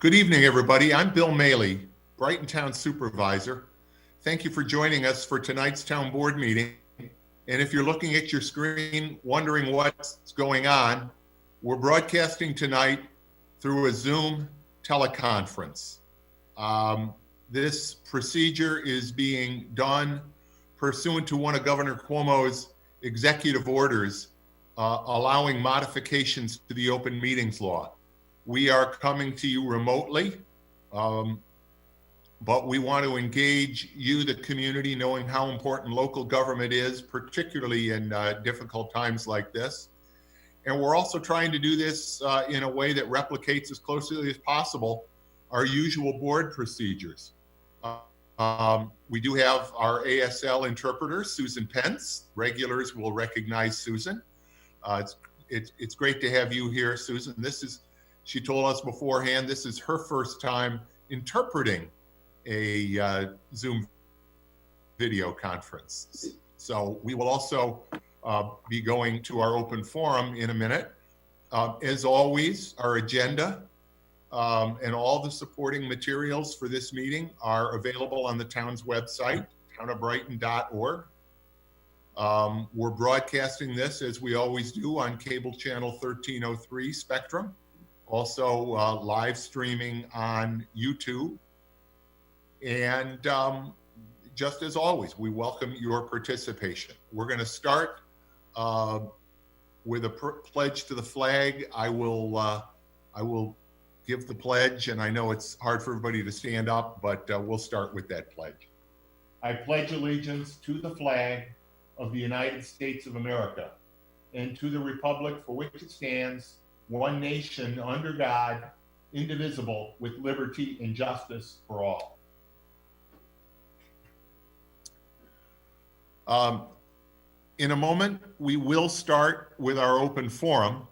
Good evening, everybody. I'm Bill Maley, Brighton Town Supervisor. Thank you for joining us for tonight's town board meeting. And if you're looking at your screen, wondering what's going on, we're broadcasting tonight through a Zoom teleconference. This procedure is being done pursuant to one of Governor Cuomo's executive orders allowing modifications to the open meetings law. We are coming to you remotely, but we want to engage you, the community, knowing how important local government is, particularly in difficult times like this. And we're also trying to do this in a way that replicates as closely as possible our usual board procedures. We do have our ASL interpreter, Susan Pence. Regulars will recognize Susan. It's great to have you here, Susan. She told us beforehand, this is her first time interpreting a Zoom video conference. So we will also be going to our open forum in a minute. As always, our agenda and all the supporting materials for this meeting are available on the town's website, townofbrighton.org. We're broadcasting this, as we always do, on cable channel 1303 Spectrum. Also live streaming on YouTube. And just as always, we welcome your participation. We're going to start with a pledge to the flag. I will give the pledge, and I know it's hard for everybody to stand up, but we'll start with that pledge. I pledge allegiance to the flag of the United States of America and to the republic for which it stands, one nation under God, indivisible, with liberty and justice for all. In a moment, we will start with our open forum.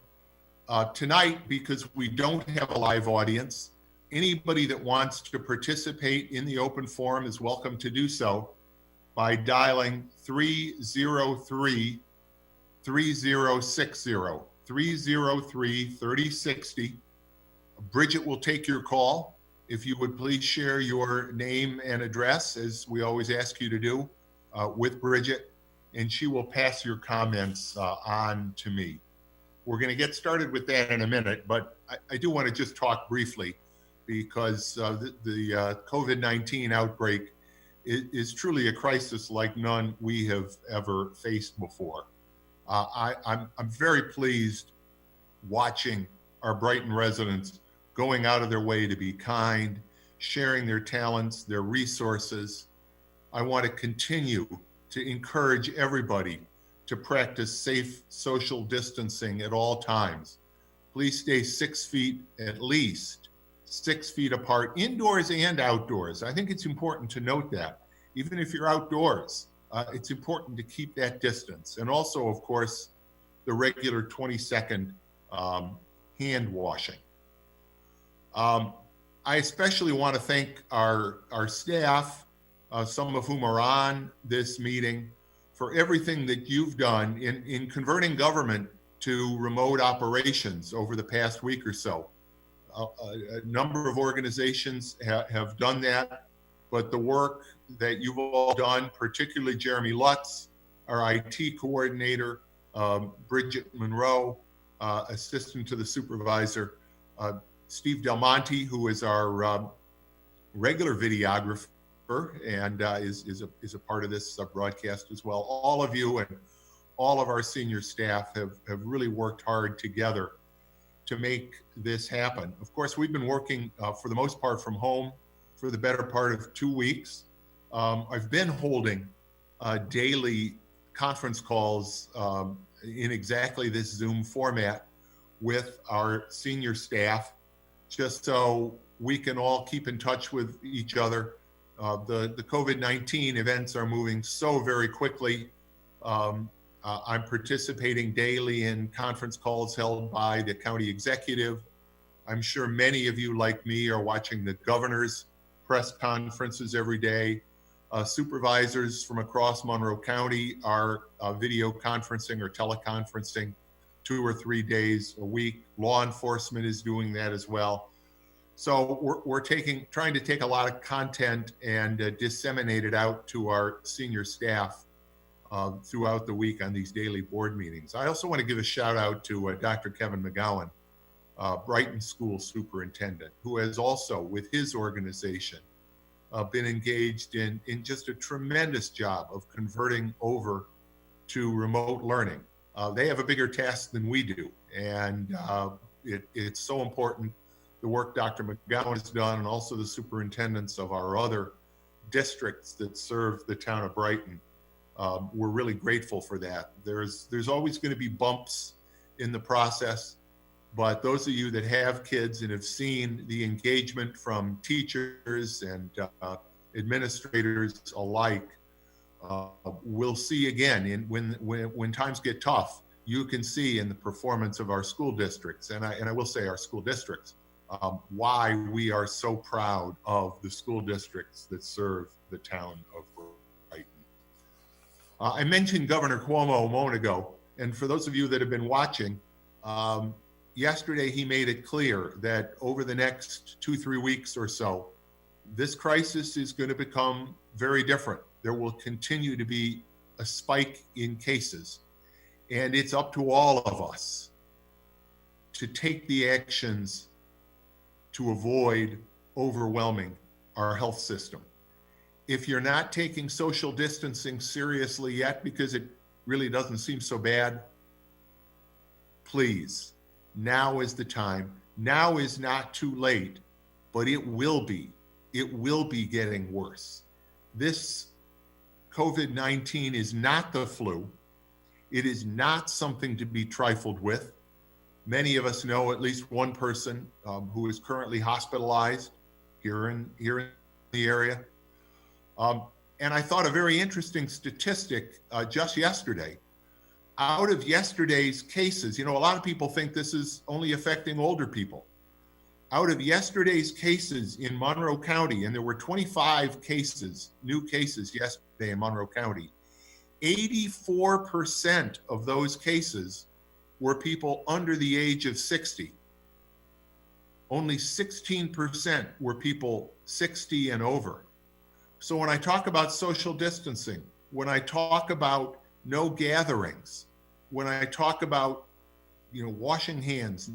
Tonight, because we don't have a live audience, anybody that wants to participate in the open forum is welcome to do so by dialing 303-3060. 303-3060. Bridget will take your call. If you would please share your name and address, as we always ask you to do, with Bridget, and she will pass your comments on to me. We're going to get started with that in a minute, but I do want to just talk briefly because the COVID-19 outbreak is truly a crisis like none we have ever faced before. I'm very pleased watching our Brighton residents going out of their way to be kind, sharing their talents, their resources. I want to continue to encourage everybody to practice safe social distancing at all times. Please stay 6 feet, at least 6 feet apart, indoors and outdoors. I think it's important to note that. Even if you're outdoors, it's important to keep that distance. And also, of course, the regular 20-second hand washing. I especially want to thank our staff, some of whom are on this meeting, for everything that you've done in converting government to remote operations over the past week or so. A number of organizations have done that, but the work that you've all done, particularly Jeremy Lutz, our IT coordinator, Bridget Monroe, assistant to the supervisor, Steve Del Monte, who is our regular videographer and is a part of this broadcast as well. All of you and all of our senior staff have really worked hard together to make this happen. Of course, we've been working for the most part from home for the better part of 2 weeks. I've been holding daily conference calls in exactly this Zoom format with our senior staff, just so we can all keep in touch with each other. The COVID-19 events are moving so very quickly. I'm participating daily in conference calls held by the county executive. I'm sure many of you, like me, are watching the governor's press conferences every day. Supervisors from across Monroe County are video conferencing or teleconferencing 2 or 3 days a week. Law enforcement is doing that as well. So we're trying to take a lot of content and disseminate it out to our senior staff throughout the week on these daily board meetings. I also want to give a shout out to Dr. Kevin McGowan, Brighton School Superintendent, who has also, with his organization, been engaged in just a tremendous job of converting over to remote learning. They have a bigger task than we do, and it's so important, the work Dr. McGowan has done, and also the superintendents of our other districts that serve the town of Brighton. We're really grateful for that. There's always going to be bumps in the process, but those of you that have kids and have seen the engagement from teachers and administrators alike, we'll see again when times get tough, you can see in the performance of our school districts, and I will say our school districts, why we are so proud of the school districts that serve the town of Brighton. I mentioned Governor Cuomo a moment ago, and for those of you that have been watching, yesterday he made it clear that over the next 2-3 weeks or so, this crisis is going to become very different. There will continue to be a spike in cases, and it's up to all of us to take the actions to avoid overwhelming our health system. If you're not taking social distancing seriously yet, because it really doesn't seem so bad, please, now is the time. Now is not too late, but it will be. It will be getting worse. This COVID-19 is not the flu. It is not something to be trifled with. Many of us know at least one person who is currently hospitalized here in the area. And I thought a very interesting statistic just yesterday. Out of yesterday's cases, a lot of people think this is only affecting older people. Out of yesterday's cases in Monroe County, and there were 25 cases, new cases yesterday in Monroe County, 84% of those cases were people under the age of 60. Only 16% were people 60 and over. So when I talk about social distancing, when I talk about no gatherings, when I talk about, washing hands,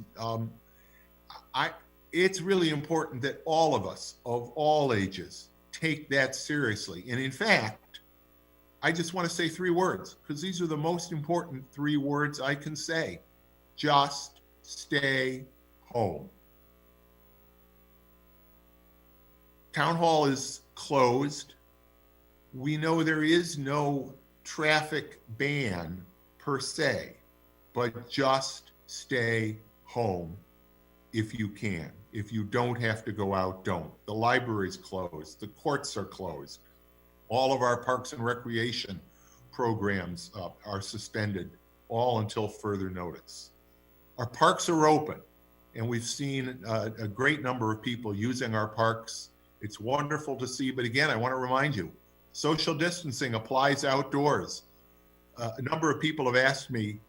it's really important that all of us of all ages take that seriously. And in fact, I just want to say 3 words, because these are the most important 3 words I can say. Just stay home. Town Hall is closed. We know there is no traffic ban per se, but just stay home if you can. If you don't have to go out, don't. The library's closed. The courts are closed. All of our parks and recreation programs are suspended, all until further notice. Our parks are open, and we've seen a great number of people using our parks. It's wonderful to see, but again, I want to remind you, social distancing applies outdoors. A number of people have asked me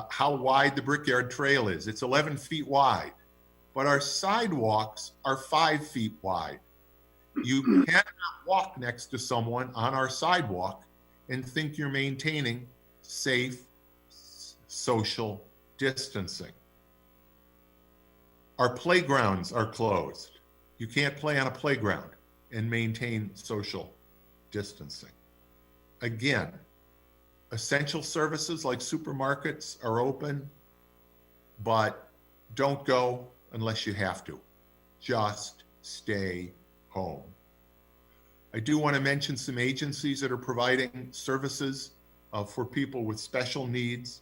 how wide the Brickyard Trail is. It's 11 feet wide, but our sidewalks are 5 feet wide. You cannot walk next to someone on our sidewalk and think you're maintaining safe social distancing. Our playgrounds are closed. You can't play on a playground and maintain social distancing. Again, essential services like supermarkets are open, but don't go unless you have to. Just stay home. I do want to mention some agencies that are providing services for people with special needs.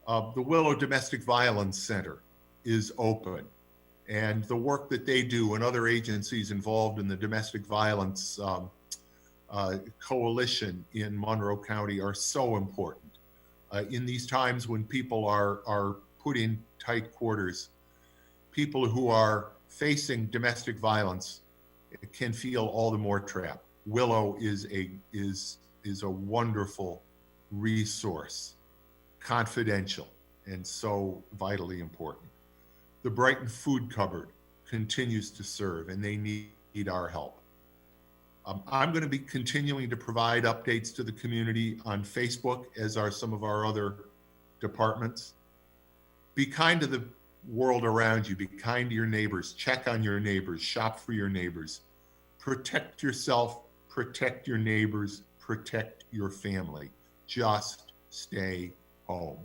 The Willow Domestic Violence Center is open, and the work that they do and other agencies involved in the domestic violence coalition in Monroe County are so important. In these times when people are put in tight quarters, people who are facing domestic violence can feel all the more trapped. Willow is a wonderful resource, confidential, and so vitally important. The Brighton Food Cupboard continues to serve, and they need our help. I'm going to be continuing to provide updates to the community on Facebook, as are some of our other departments. Be kind to the world around you. Be kind to your neighbors. Check on your neighbors. Shop for your neighbors. Protect yourself. Protect your neighbors. Protect your family. Just stay home.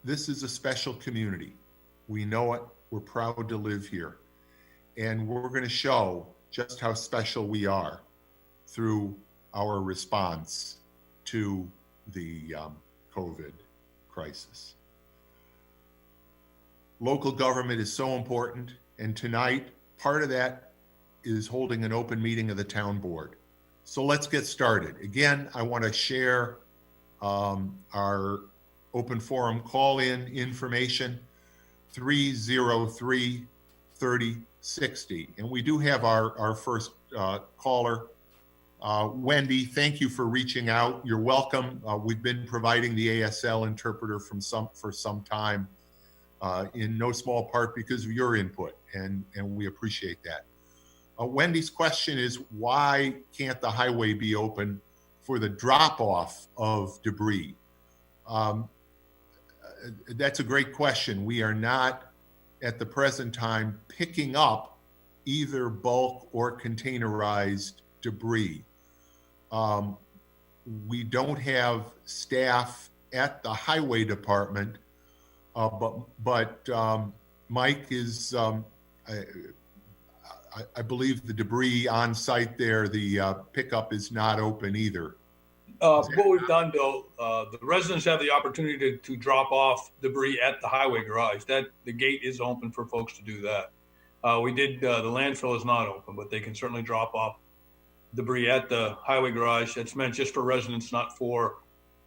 This is a special community. We know it. We're proud to live here. And we're going to show just how special we are through our response to the COVID crisis. Local government is so important, and tonight, part of that is holding an open meeting of the town board. So let's get started. Again, I want to share our open forum call-in information, 303-3060. And we do have our first caller. Wendy, thank you for reaching out. You're welcome. We've been providing the ASL interpreter for some time, in no small part because of your input, and we appreciate that. Wendy's question is, why can't the highway be open for the drop-off of debris? That's a great question. We are not, at the present time, picking up either bulk or containerized debris. We don't have staff at the highway department, but Mike is, I believe the debris on site there, the pickup is not open either. What we've done, Bill, the residents have the opportunity to drop off debris at the highway garage. The gate is open for folks to do that. We did, the landfill is not open, but they can certainly drop off debris at the highway garage. That's meant just for residents, not for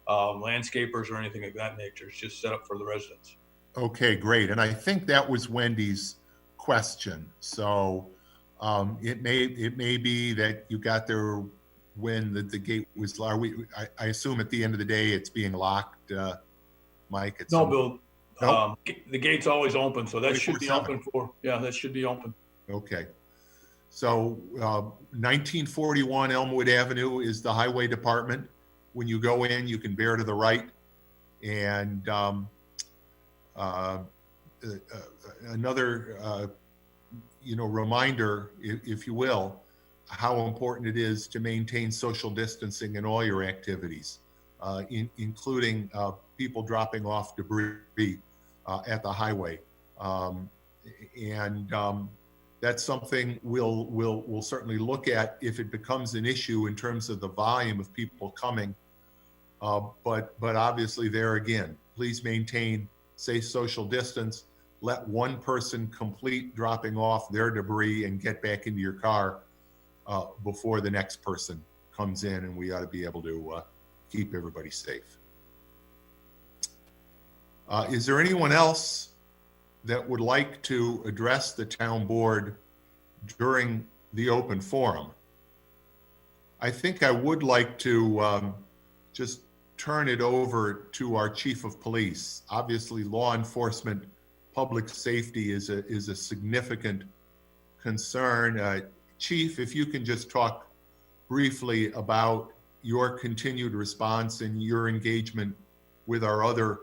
landscapers or anything of that nature. It's just set up for the residents. Okay, great. And I think that was Wendy's question. So it may be that you got there when the gate was locked. I assume at the end of the day it's being locked, Mike. No, Bill. Nope. The gate's always open, so that should be 24/7. open for. Yeah, that should be open. Okay. So 1941 Elmwood Avenue is the highway department. When you go in, you can bear to the right, and another reminder, if you will, how important it is to maintain social distancing in all your activities, including people dropping off debris at the highway. That's something we'll certainly look at if it becomes an issue in terms of the volume of people coming. But obviously there again, please maintain safe social distance. Let one person complete dropping off their debris and get back into your car before the next person comes in, and we ought to be able to keep everybody safe. Is there anyone else that would like to address the town board during the open forum? I think I would like to just turn it over to our chief of police. Obviously, law enforcement, public safety is a significant concern. Chief, if you can just talk briefly about your continued response and your engagement with our other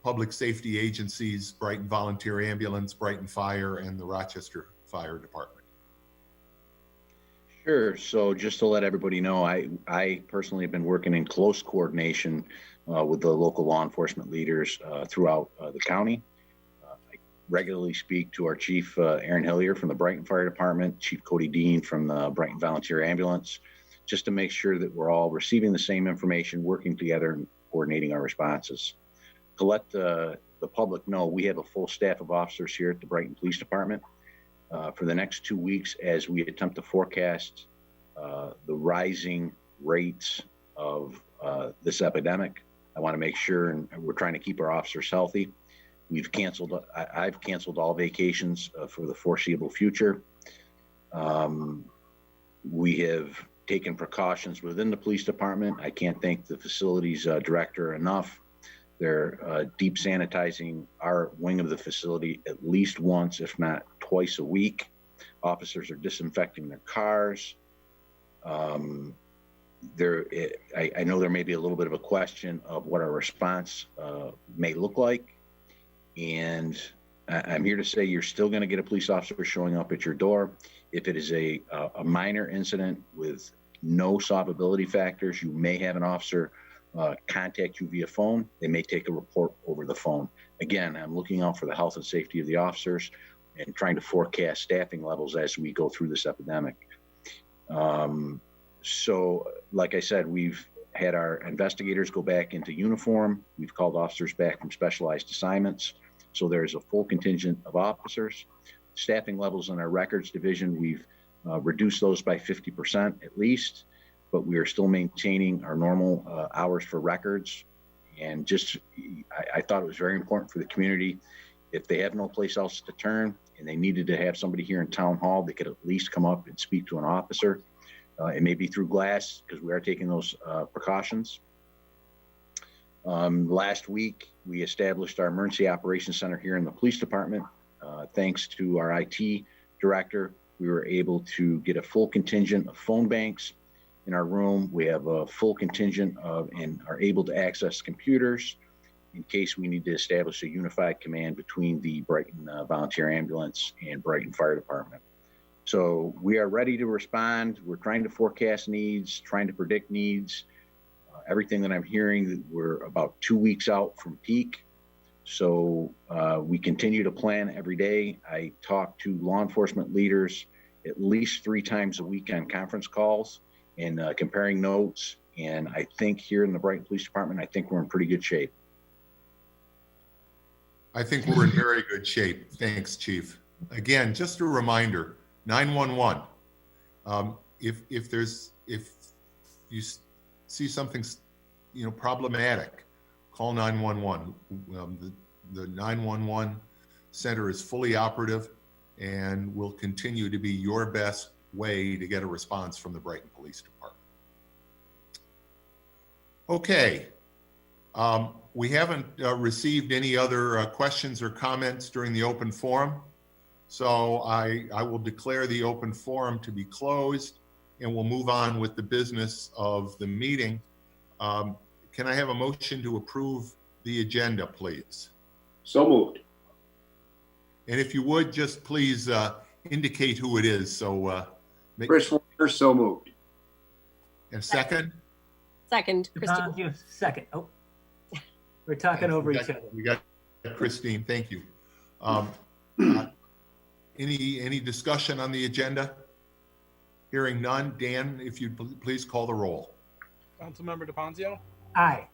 public safety agencies, Brighton Volunteer Ambulance, Brighton Fire, and the Rochester Fire Department. Sure. So just to let everybody know, I personally have been working in close coordination with the local law enforcement leaders throughout the county. I regularly speak to our Chief Aaron Hillier from the Brighton Fire Department, Chief Cody Dean from the Brighton Volunteer Ambulance, just to make sure that we're all receiving the same information, working together and coordinating our responses. To let the public know, we have a full staff of officers here at the Brighton Police Department. For the next 2 weeks, as we attempt to forecast the rising rates of this epidemic, I want to make sure, and we're trying to keep our officers healthy. I've canceled all vacations for the foreseeable future. We have taken precautions within the police department. I can't thank the facilities director enough. They're deep sanitizing our wing of the facility at least once, if not twice a week. Officers are disinfecting their cars. I know there may be a little bit of a question of what our response may look like. And I'm here to say you're still going to get a police officer showing up at your door. If it is a minor incident with no solvability factors, you may have an officer contact you via phone. They may take a report over the phone. Again, I'm looking out for the health and safety of the officers and trying to forecast staffing levels as we go through this epidemic. So, like I said, we've had our investigators go back into uniform. We've called officers back from specialized assignments. So there's a full contingent of officers. Staffing levels in our records division, we've reduced those by 50% at least, but we are still maintaining our normal hours for records. And just, I thought it was very important for the community. If they have no place else to turn and they needed to have somebody here in town hall, they could at least come up and speak to an officer. It may be through glass because we are taking those precautions. Last week, we established our emergency operations center here in the police department. Thanks to our IT director, we were able to get a full contingent of phone banks in our room. We have a full contingent of and are able to access computers in case we need to establish a unified command between the Brighton Volunteer Ambulance and Brighton Fire Department. So we are ready to respond. We're trying to forecast needs, trying to predict needs. Everything that I'm hearing, we're about 2 weeks out from peak. So we continue to plan every day. I talk to law enforcement leaders at least 3 times a week on conference calls and comparing notes. And I think here in the Brighton Police Department, I think we're in pretty good shape. I think we're in very good shape. Thanks, Chief. Again, just a reminder, 911. If you see something, problematic, call 911. The 911 center is fully operative and will continue to be your best way to get a response from the Brighton Police Department. Okay. We haven't received any other questions or comments during the open forum. So I will declare the open forum to be closed and we'll move on with the business of the meeting. Can I have a motion to approve the agenda, please? So moved. And if you would, just please indicate who it is. So Chris Warner, so moved. And second? Second, Christine. You second. Oh, we're talking over each other. We got Christine. Thank you. Any discussion on the agenda? Hearing none. Dan, if you'd please call the roll. Councilmember DePonzio, Aye.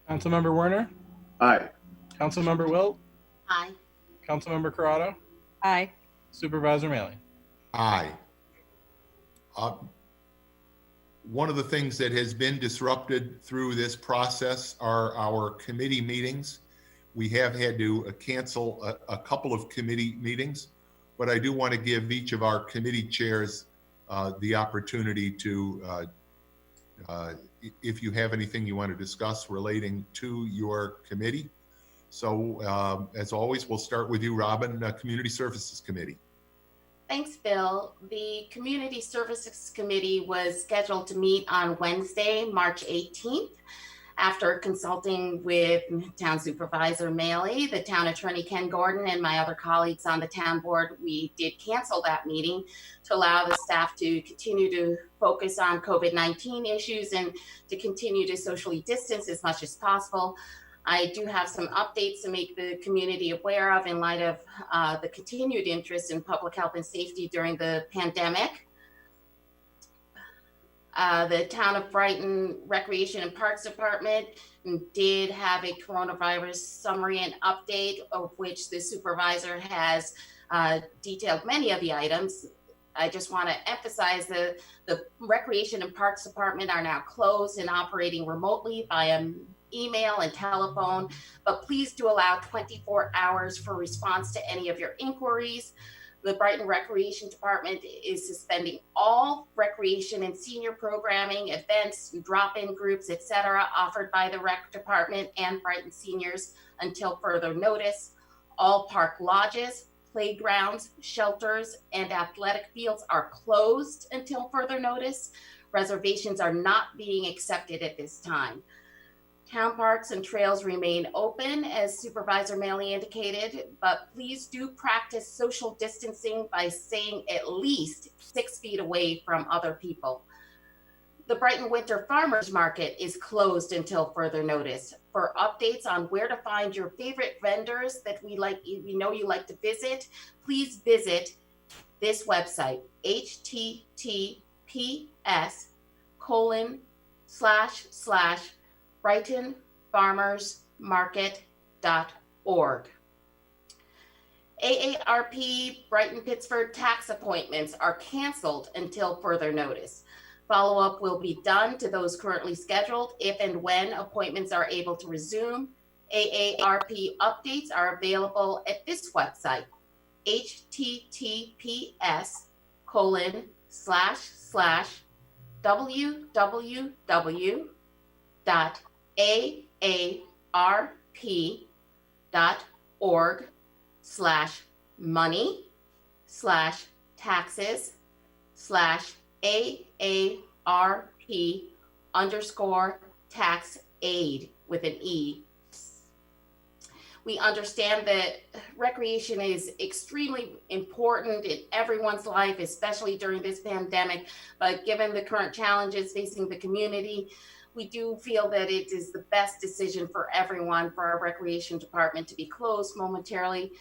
Councilmember Werner, Aye. Councilmember Wilt, Aye. Councilmember Corrado, Aye. Supervisor Maley. Aye. One of the things that has been disrupted through this process are our committee meetings. We have had to cancel a couple of committee meetings, but I do want to give each of our committee chairs the opportunity to, if you have anything you want to discuss relating to your committee. So as always, we'll start with you, Robin, Community Services Committee. Thanks, Bill. The Community Services Committee was scheduled to meet on Wednesday, March 18th. After consulting with Town Supervisor Maley, the Town Attorney Ken Gordon, and my other colleagues on the town board, we did cancel that meeting to allow the staff to continue to focus on COVID-19 issues and to continue to socially distance as much as possible. I do have some updates to make the community aware of in light of the continued interest in public health and safety during the pandemic. The Town of Brighton Recreation and Parks Department did have a coronavirus summary and update, of which the supervisor has detailed many of the items. I just want to emphasize the Recreation and Parks Department are now closed and operating remotely via email and telephone, but please do allow 24 hours for response to any of your inquiries. The Brighton Recreation Department is suspending all recreation and senior programming, events, drop-in groups, etc., offered by the Rec Department and Brighton seniors until further notice. All park lodges, playgrounds, shelters, and athletic fields are closed until further notice. Reservations are not being accepted at this time. Town parks and trails remain open, as Supervisor Maley indicated, but please do practice social distancing by staying at least 6 feet away from other people. The Brighton Winter Farmers Market is closed until further notice. For updates on where to find your favorite vendors that we know you like to visit, please visit this website, https://brightonfarmersmarket.org. AARP Brighton Pittsford tax appointments are canceled until further notice. Follow-up will be done to those currently scheduled if and when appointments are able to resume. AARP updates are available at this website, https://www.aarp.org/money/taxes/AARP_tax aid with an E. We understand that recreation is extremely important in everyone's life, especially during this pandemic. But given the current challenges facing the community, we do feel that it is the best decision for everyone for our recreation department to be closed momentarily.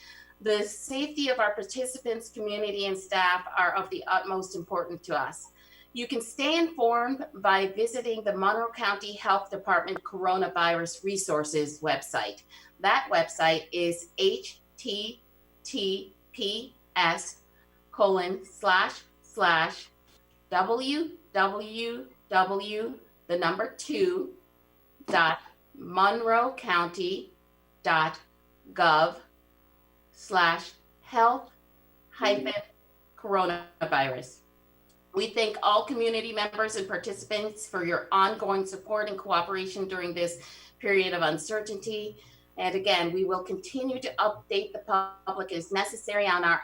The safety of our participants, community, and staff are of the utmost importance to us. You can stay informed by visiting the Monroe County Health Department Coronavirus Resources website. That website is https://www.monroecounty.gov/health-coronavirus. We thank all community members and participants for your ongoing support and cooperation during this period of uncertainty. And again, we will continue to update the public as necessary on our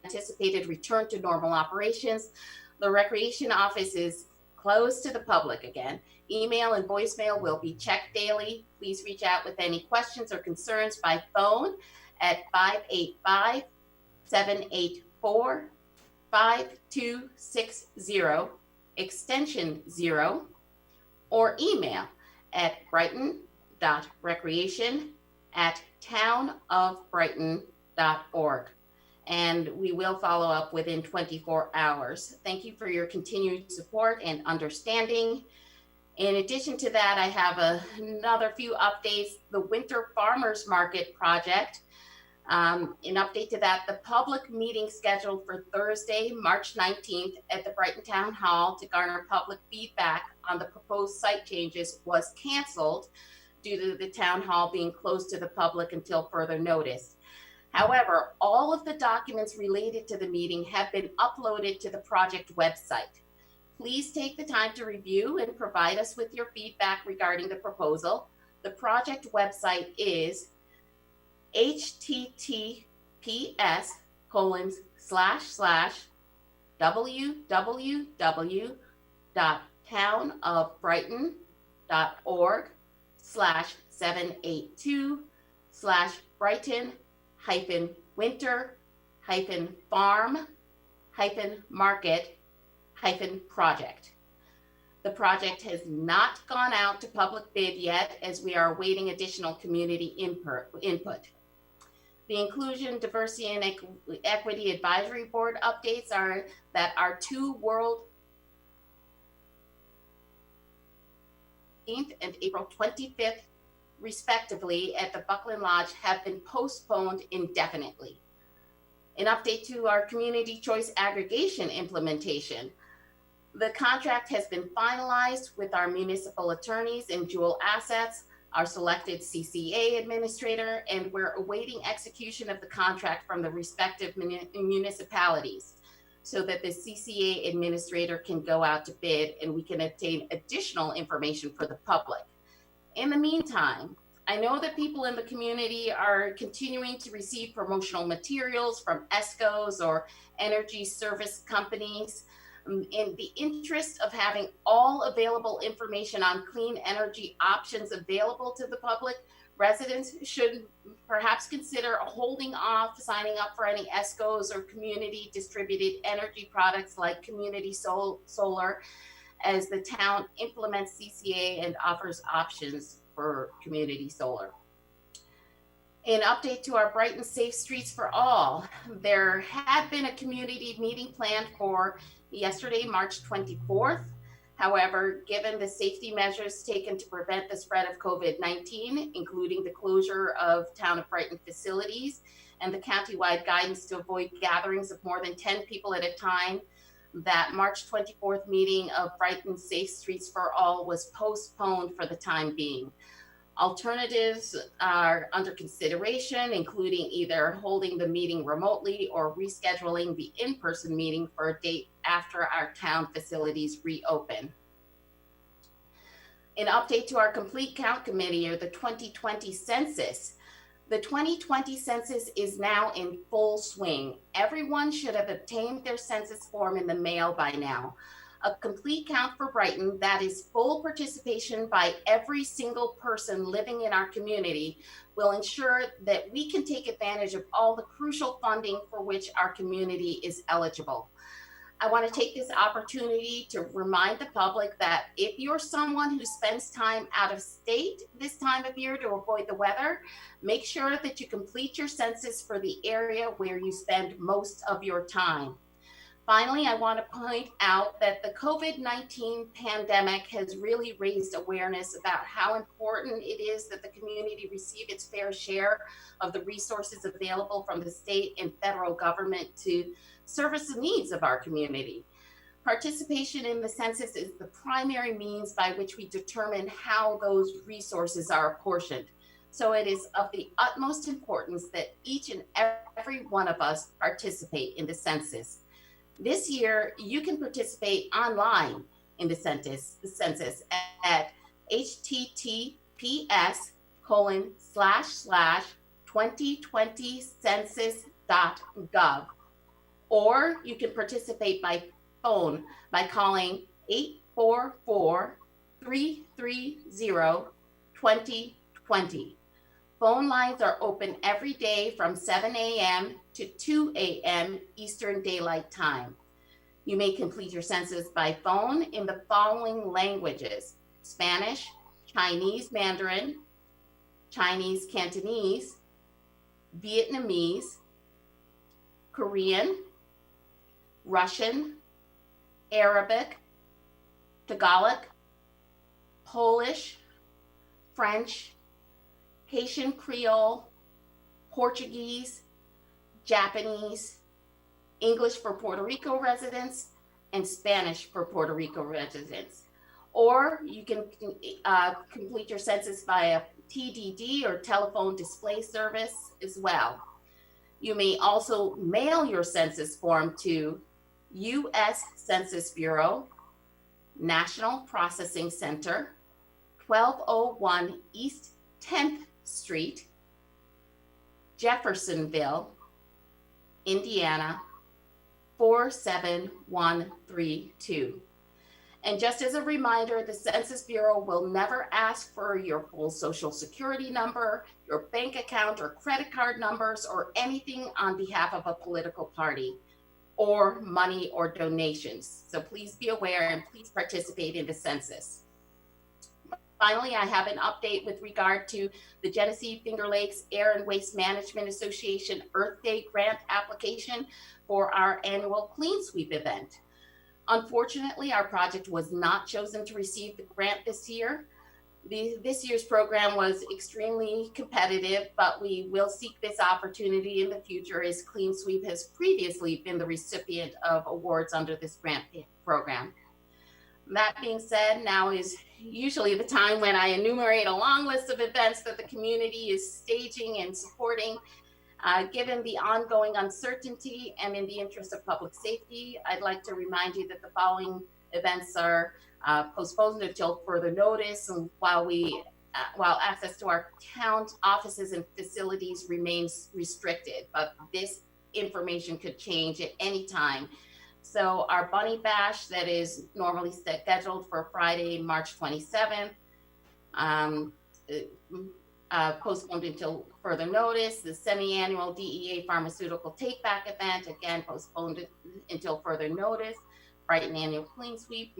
anticipated return to normal operations. The Recreation Office is closed to the public again. Email and voicemail will be checked daily. Please reach out with any questions or concerns by phone at 585-784-5260, extension 0, or email at brighton.recreation@townofbrighton.org. And we will follow up within 24 hours. Thank you for your continued support and understanding. In addition to that, I have another few updates. The Winter Farmers Market project. An update to that, the public meeting scheduled for Thursday, March 19th at the Brighton Town Hall to garner public feedback on the proposed site changes was canceled due to the town hall being closed to the public until further notice. However, all of the documents related to the meeting have been uploaded to the project website. Please take the time to review and provide us with your feedback regarding the proposal. The project website is https://www.townofbrighton.org/782/Brighton-Winter-Market-project. The project has not gone out to public bid yet, as we are awaiting additional community input. The Inclusion, Diversity, and Equity Advisory Board updates are that our 2 World and April 25th, respectively, at the Buckland Lodge have been postponed indefinitely. An update to our community choice aggregation implementation. The contract has been finalized with our municipal attorneys and Jewel Assets. our selected CCA administrator, and we're awaiting execution of the contract from the respective municipalities so that the CCA administrator can go out to bid and we can obtain additional information for the public. In the meantime, I know that people in the community are continuing to receive promotional materials from ESCOs or energy service companies. In the interest of having all available information on clean energy options available to the public, residents should perhaps consider holding off signing up for any ESCOs or community distributed energy products like community solar as the town implements CCA and offers options for community solar. An update to our Brighton Safe Streets for All. There had been a community meeting planned for yesterday, March 24th. However, given the safety measures taken to prevent the spread of COVID-19, including the closure of Town of Brighton facilities and the countywide guidance to avoid gatherings of more than 10 people at a time, that March 24th meeting of Brighton Safe Streets for All was postponed for the time being. Alternatives are under consideration, including either holding the meeting remotely or rescheduling the in-person meeting for a date after our town facilities reopen. An update to our Complete Count Committee, or the 2020 census. The 2020 census is now in full swing. Everyone should have obtained their census form in the mail by now. A complete count for Brighton, that is full participation by every single person living in our community, will ensure that we can take advantage of all the crucial funding for which our community is eligible. I want to take this opportunity to remind the public that if you're someone who spends time out of state this time of year to avoid the weather, make sure that you complete your census for the area where you spend most of your time. Finally, I want to point out that the COVID-19 pandemic has really raised awareness about how important it is that the community receive its fair share of the resources available from the state and federal government to service the needs of our community. Participation in the census is the primary means by which we determine how those resources are apportioned. So it is of the utmost importance that each and every one of us participate in the census. This year, you can participate online in the census at https://2020census.gov, or you can participate by phone by calling 844-330-2020. Phone lines are open every day from 7 a.m. to 2 a.m. Eastern Daylight Time. You may complete your census by phone in the following languages: Spanish, Chinese Mandarin, Chinese Cantonese, Vietnamese, Korean, Russian, Arabic, Tagalog, Polish, French, Haitian Creole, Portuguese, Japanese, English for Puerto Rico residents, and Spanish for Puerto Rico residents. Or you can complete your census via TDD or telephone display service as well. You may also mail your census form to U.S. Census Bureau, National Processing Center, 1201 East 10th Street, Jeffersonville, Indiana, 47132. And just as a reminder, the Census Bureau will never ask for your full Social Security number, your bank account or credit card numbers, or anything on behalf of a political party, or money or donations. So please be aware and please participate in the census. Finally, I have an update with regard to the Genesee Finger Lakes Air and Waste Management Association Earth Day grant application for our annual Clean Sweep event. Unfortunately, our project was not chosen to receive the grant this year. This year's program was extremely competitive, but we will seek this opportunity in the future as Clean Sweep has previously been the recipient of awards under this grant program. That being said, now is usually the time when I enumerate a long list of events that the community is staging and supporting. Given the ongoing uncertainty and in the interest of public safety, I'd like to remind you that the following events are postponed until further notice, and while access to our town offices and facilities remains restricted, but this information could change at any time. So our Bunny Bash that is normally scheduled for Friday, March 27th, postponed until further notice. The semi-annual DEA pharmaceutical take-back event, again, postponed until further notice. Brighton annual clean sweep,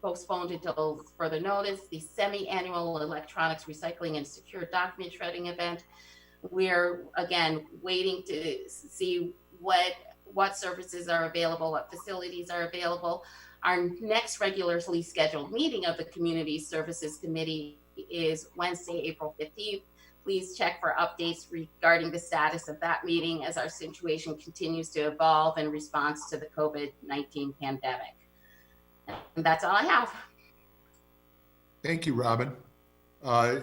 postponed until further notice. The semi-annual electronics recycling and secure document shredding event. We're, again, waiting to see what services are available, what facilities are available. Our next regularly scheduled meeting of the Community Services Committee is Wednesday, April 15th. Please check for updates regarding the status of that meeting as our situation continues to evolve in response to the COVID-19 pandemic. And that's all I have. Thank you, Robin.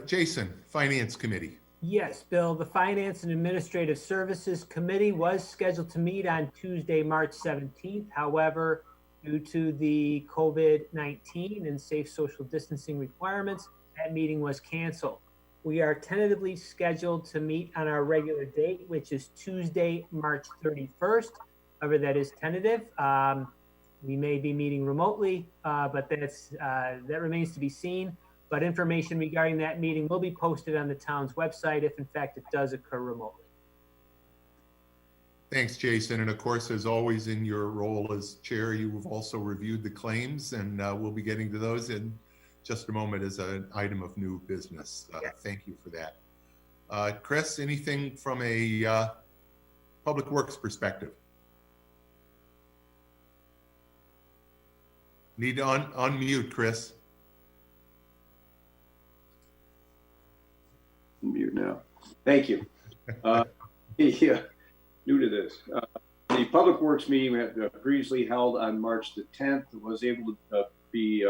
Jason, Finance Committee. Yes, Bill, the Finance and Administrative Services Committee was scheduled to meet on Tuesday, March 17th. However, due to the COVID-19 and safe social distancing requirements, that meeting was canceled. We are tentatively scheduled to meet on our regular date, which is Tuesday, March 31st. However, that is tentative. We may be meeting remotely, but that remains to be seen. But information regarding that meeting will be posted on the town's website if in fact it does occur remotely. Thanks, Jason. And of course, as always, in your role as chair, you have also reviewed the claims, and we'll be getting to those in just a moment as an item of new business. Thank you for that. Chris, anything from a Public Works perspective? Need to unmute, Chris. Mute now. Thank you. Yeah, new to this. The Public Works meeting we had previously held on March the 10th was able to be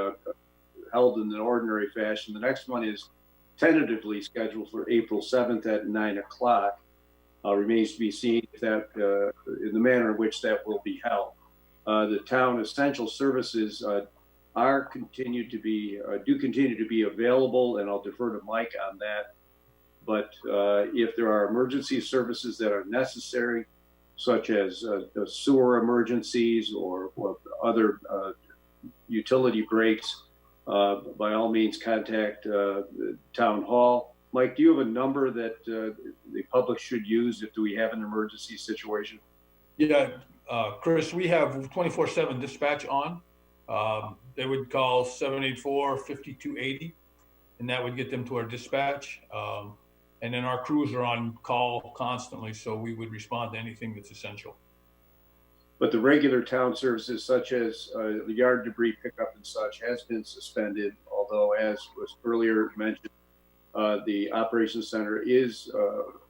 held in an ordinary fashion. The next one is tentatively scheduled for April 7th at 9 o'clock. Remains to be seen if that, in the manner in which that will be held. The town essential services continue to be available, and I'll defer to Mike on that. But if there are emergency services that are necessary, such as sewer emergencies or other utility breaks, by all means contact the town hall. Mike, do you have a number that the public should use if we have an emergency situation? Yeah, Chris, we have 24/7 dispatch on. They would call 784-5280, and that would get them to our dispatch. And then our crews are on call constantly, so we would respond to anything that's essential. But the regular town services, such as the yard debris pickup and such, has been suspended, although, as was earlier mentioned, the operations center is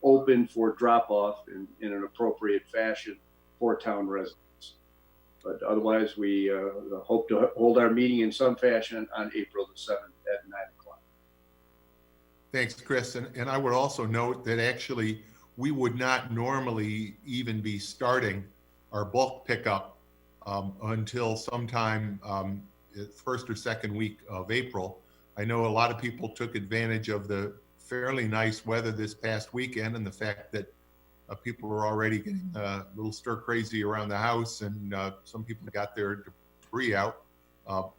open for drop-off in an appropriate fashion for town residents. But otherwise, we hope to hold our meeting in some fashion on April the 7th at 9 o'clock. Thanks, Chris. And I would also note that actually we would not normally even be starting our bulk pickup until sometime first or second week of April. I know a lot of people took advantage of the fairly nice weather this past weekend and the fact that people were already getting a little stir crazy around the house, and some people got their debris out.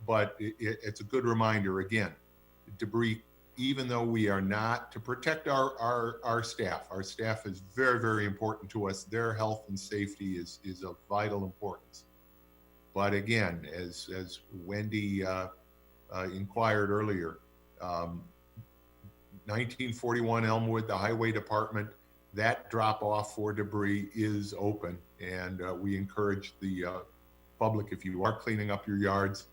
But it's a good reminder, again, debris, even though we are not, to protect our staff is very, very important to us. Their health and safety is of vital importance. But again, as Wendy inquired earlier, 1941 Elmwood, the highway department, that drop off for debris is open, and we encourage the public, if you are cleaning up your yards,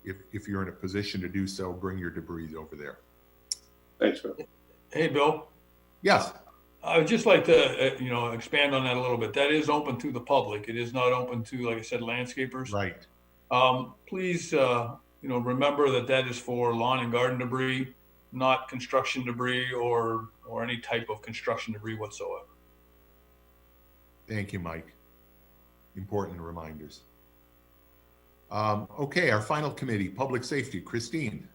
if you're in a position to do so, bring your debris over there. Thanks, Bill. Hey, Bill. Yes. I would just like to, expand on that a little bit. That is open to the public. It is not open to, like I said, landscapers. Right. Please remember that is for lawn and garden debris, not construction debris or any type of construction debris whatsoever. Thank you, Mike. Important reminders. Okay, our final committee, Public Safety. Christine.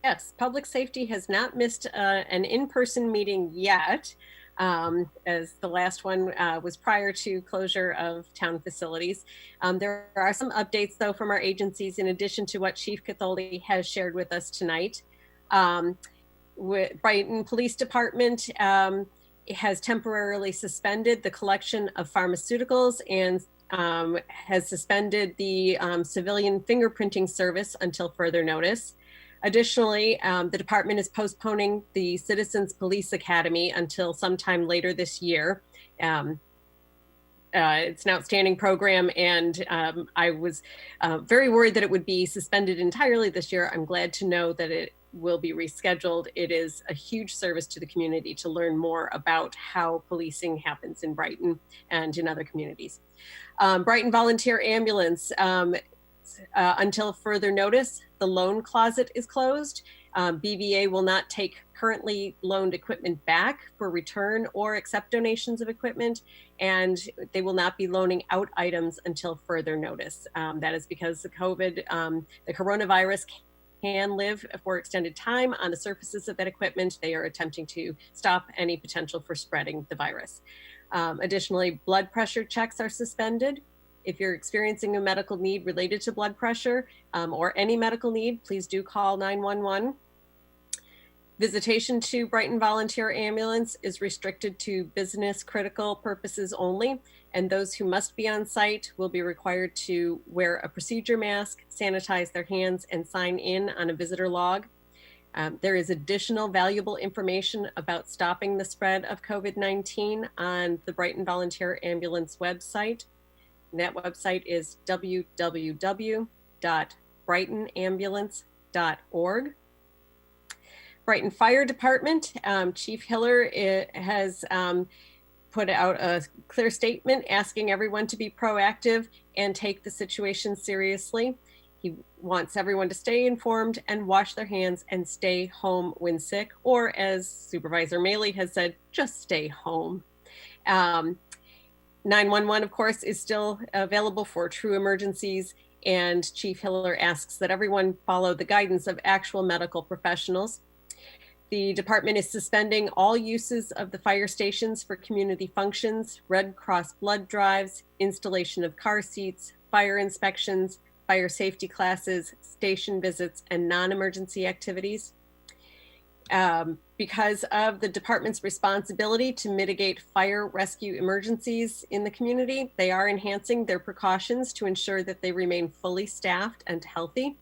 Yes, Public Safety has not missed an in-person meeting yet, as the last one was prior to closure of town facilities. There are some updates, though, from our agencies in addition to what Chief Catholi has shared with us tonight. Brighton Police Department has temporarily suspended the collection of pharmaceuticals and has suspended the civilian fingerprinting service until further notice. Additionally, the department is postponing the Citizens Police Academy until sometime later this year. It's an outstanding program, and I was very worried that it would be suspended entirely this year. I'm glad to know that it will be rescheduled. It is a huge service to the community to learn more about how policing happens in Brighton and in other communities. Brighton Volunteer Ambulance, until further notice, the loan closet is closed. BVA will not take currently loaned equipment back for return or accept donations of equipment, and they will not be loaning out items until further notice. That is because the coronavirus can live for extended time on the surfaces of that equipment. They are attempting to stop any potential for spreading the virus. Additionally, blood pressure checks are suspended. If you're experiencing a medical need related to blood pressure or any medical need, please do call 911. Visitation to Brighton Volunteer Ambulance is restricted to business critical purposes only, and those who must be on site will be required to wear a procedure mask, sanitize their hands, and sign in on a visitor log. There is additional valuable information about stopping the spread of COVID-19 on the Brighton Volunteer Ambulance website. And that website is www.brightonambulance.org. Brighton Fire Department, Chief Hiller has put out a clear statement asking everyone to be proactive and take the situation seriously. He wants everyone to stay informed and wash their hands and stay home when sick, or as Supervisor Maley has said, just stay home. 911, of course, is still available for true emergencies, and Chief Hiller asks that everyone follow the guidance of actual medical professionals. The department is suspending all uses of the fire stations for community functions, Red Cross blood drives, installation of car seats, fire inspections, fire safety classes, station visits, and non-emergency activities. Because of the department's responsibility to mitigate fire rescue emergencies in the community, they are enhancing their precautions to ensure that they remain fully staffed and healthy.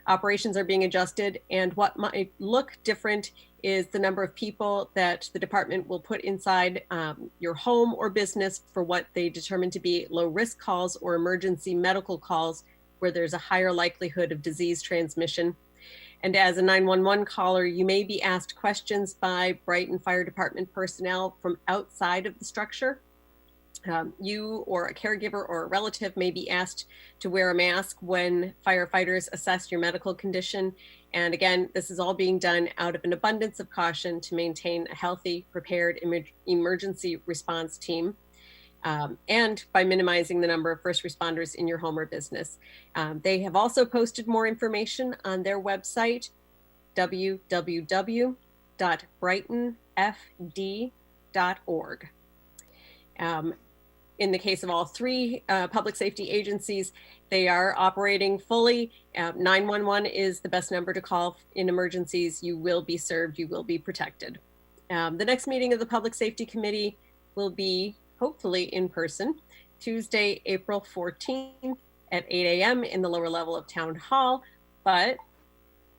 Operations are being adjusted, and what might look different is the number of people that the department will put inside your home or business for what they determine to be low-risk calls or emergency medical calls where there's a higher likelihood of disease transmission. And as a 911 caller, you may be asked questions by Brighton Fire Department personnel from outside of the structure. You or a caregiver or a relative may be asked to wear a mask when firefighters assess your medical condition. And again, this is all being done out of an abundance of caution to maintain a healthy, prepared emergency response team. And by minimizing the number of first responders in your home or business. They have also posted more information on their website, www.brightonfd.org. In the case of all three public safety agencies, they are operating fully. 911 is the best number to call in emergencies. You will be served, you will be protected. The next meeting of the Public Safety Committee will be hopefully in person, Tuesday, April 14th at 8 a.m. in the lower level of Town Hall. But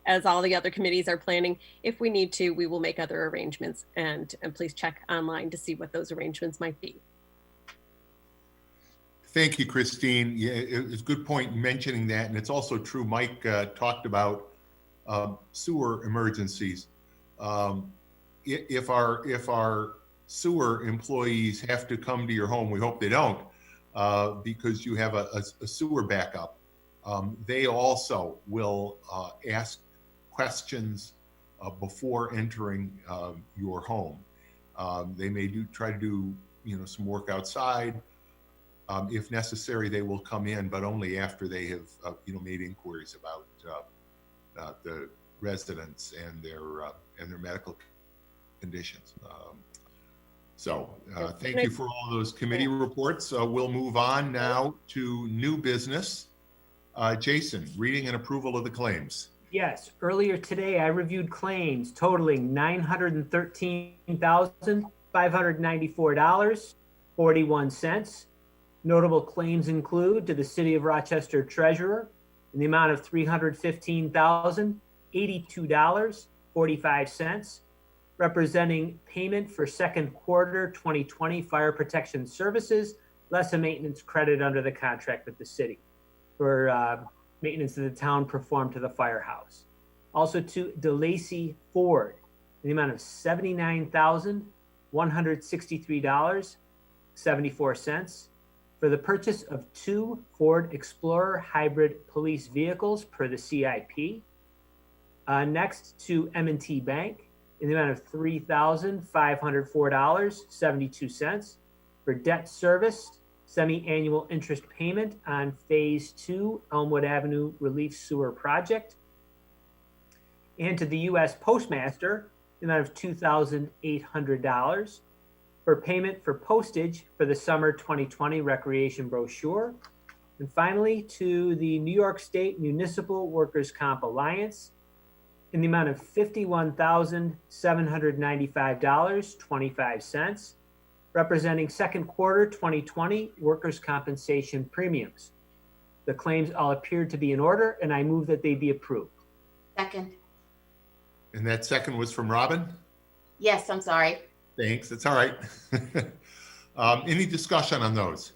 as all the other committees are planning, if we need to, we will make other arrangements, and please check online to see what those arrangements might be. Thank you, Christine. Yeah, it's a good point mentioning that. And it's also true, Mike talked about sewer emergencies. If our sewer employees have to come to your home, we hope they don't, because you have a sewer backup. they also will ask questions before entering your home. They may try to do some work outside. If necessary, they will come in, but only after they have made inquiries about the residents and their medical conditions. Thank you for all those committee reports. We'll move on now to new business. Jason, reading and approval of the claims. Yes, earlier today I reviewed claims totaling $913,594.41. Notable claims include to the City of Rochester Treasurer in the amount of $315,082.45, representing payment for second quarter 2020 fire protection services, less a maintenance credit under the contract with the city for maintenance that the town performed to the firehouse. Also to DeLacy Ford in the amount of $79,163.74 for the purchase of 2 Ford Explorer hybrid police vehicles per the CIP. Next to M&T Bank in the amount of $3,504.72 for debt service, semi-annual interest payment on Phase 2 Elmwood Avenue Relief Sewer Project. And to the U.S. Postmaster in the amount of $2,800 for payment for postage for the summer 2020 recreation brochure. And finally, to the New York State Municipal Workers' Comp Alliance in the amount of $51,795.25, representing second quarter 2020 workers' compensation premiums. The claims all appeared to be in order, and I move that they be approved. Second. And that second was from Robin? Yes, I'm sorry. Thanks, it's all right. Any discussion on those?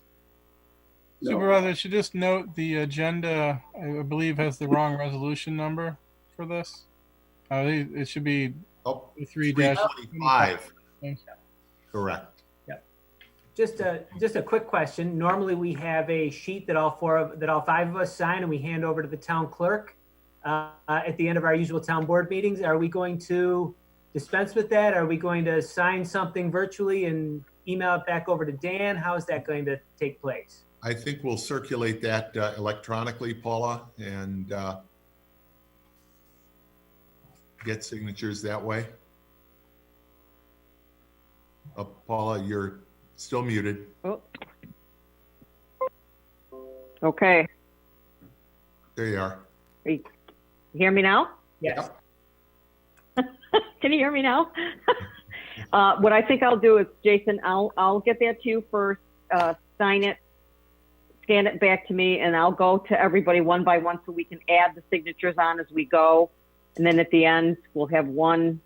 No. Supervisor, I should just note the agenda, I believe, has the wrong resolution number for this. It should be Oh, 3-. 325. Thanks. Correct. Just a quick question. Normally we have a sheet that all 5 of us sign and we hand over to the town clerk at the end of our usual town board meetings. Are we going to dispense with that? Are we going to sign something virtually and email it back over to Dan? How is that going to take place? I think we'll circulate that electronically, Paula, and get signatures that way. Paula, you're still muted. Oh. Okay. There you are. You hear me now? Yes. Can you hear me now? What I think I'll do is, Jason, I'll get that to you first, sign it, scan it back to me, and I'll go to everybody one by one so we can add the signatures on as we go. And then at the end, we'll have one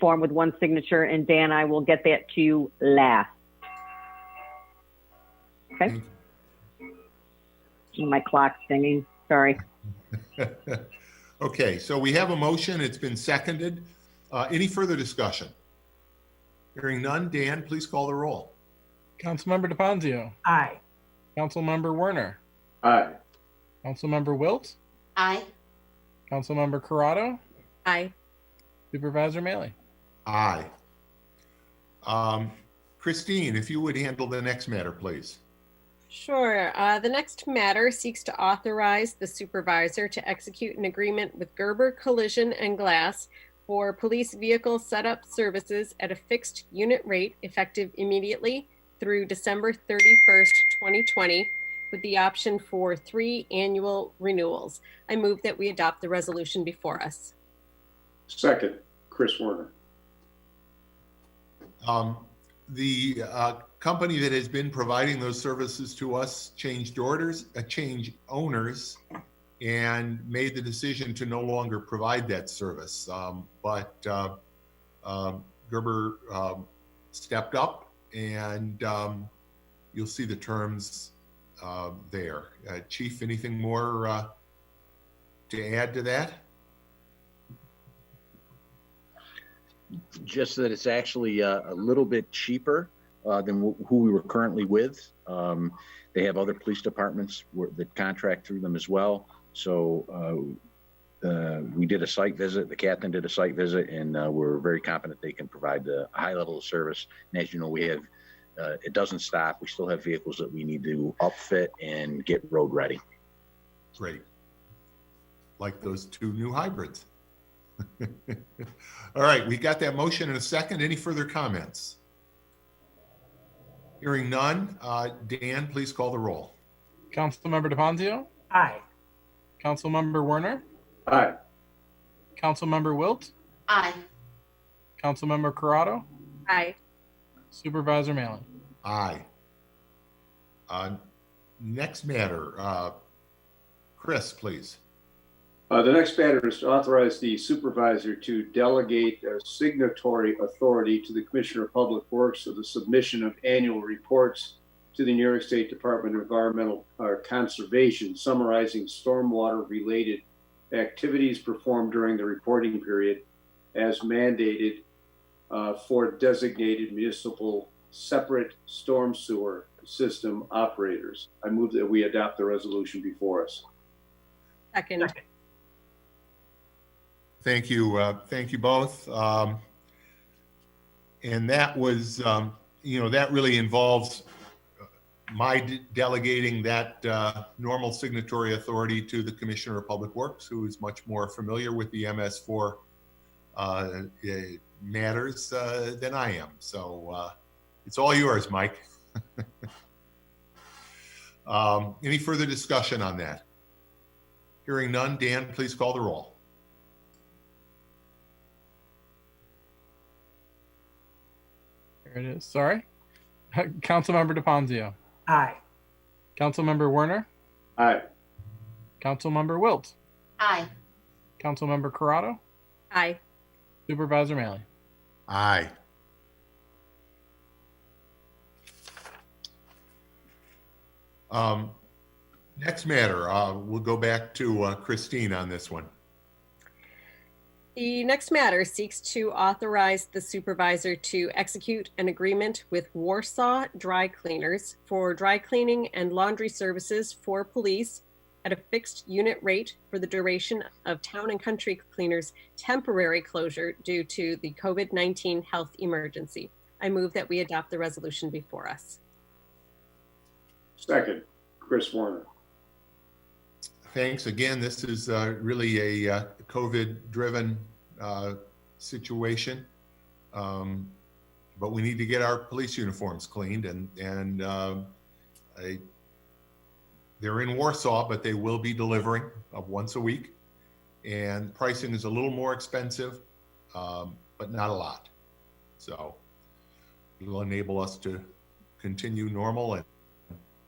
form with one signature, and Dan, I will get that to you last. Okay? My clock's singing, sorry. Okay, so we have a motion. It's been seconded. Any further discussion? Hearing none. Dan, please call the roll. Councilmember DePonzio, Aye. Councilmember Werner, Aye. Councilmember Wilt, Aye. Councilmember Corrado, Aye. Supervisor Mealy. Aye. Christine, if you would handle the next matter, please. Sure. The next matter seeks to authorize the supervisor to execute an agreement with Gerber Collision and Glass for police vehicle setup services at a fixed unit rate effective immediately through December 31st, 2020, with the option for 3 annual renewals. I move that we adopt the resolution before us. Second, Chris Werner. The company that has been providing those services to us changed owners and made the decision to no longer provide that service. But Gerber stepped up, and you'll see the terms there. Chief, anything more to add to that? Just that it's actually a little bit cheaper than who we were currently with. They have other police departments that contract through them as well. So we did a site visit. The captain did a site visit, and we're very confident they can provide a high level of service. And as you know, we have it doesn't stop. We still have vehicles that we need to upfit and get road ready. Great. Like those 2 new hybrids. All right, we got that motion in a second. Any further comments? Hearing none, Dan, please call the roll. Councilmember DePonzio, Aye. Councilmember Werner, Aye. Councilmember Wilt, Aye. Councilmember Corrado, Aye. Supervisor Malin. Aye. Next matter, Chris, please. The next matter is to authorize the supervisor to delegate signatory authority to the Commissioner of Public Works of the submission of annual reports to the New York State Department of Environmental Conservation, summarizing stormwater-related activities performed during the reporting period as mandated for designated municipal separate storm sewer system operators. I move that we adopt the resolution before us. Second. Thank you. Thank you both. And that was, that really involves my delegating that normal signatory authority to the Commissioner of Public Works, who is much more familiar with the MS4 matters than I am. So it's all yours, Mike. Any further discussion on that? Hearing none, Dan, please call the roll. There it is. Sorry. Councilmember DePonzio, Aye. Councilmember Werner, Aye. Councilmember Wilt, Aye. Councilmember Corrado, Aye. Supervisor Malin. Aye. Next matter, we'll go back to Christine on this one. The next matter seeks to authorize the supervisor to execute an agreement with Warsaw Dry Cleaners for dry cleaning and laundry services for police at a fixed unit rate for the duration of Town and Country Cleaners' temporary closure due to the COVID-19 health emergency. I move that we adopt the resolution before us. Second, Chris Warner. Thanks. Again, this is really a COVID-driven situation, but we need to get our police uniforms cleaned, and they're in Warsaw, but they will be delivering once a week, and pricing is a little more expensive, but not a lot. So it will enable us to continue normal and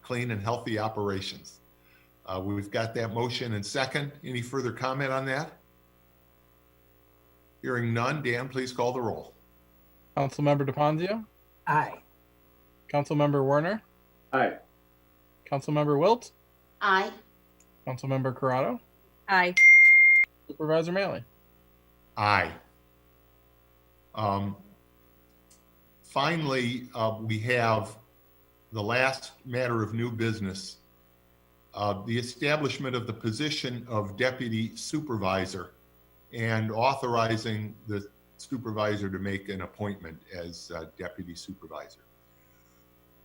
clean and healthy operations. We've got that motion and second. Any further comment on that? Hearing none, Dan, please call the roll. Councilmember DePonzio, Aye. Councilmember Werner, Aye. Councilmember Wilt, Aye. Councilmember Corrado, Aye. Supervisor Malin. Aye. Finally, we have the last matter of new business, the establishment of the position of deputy supervisor and authorizing the supervisor to make an appointment as deputy supervisor.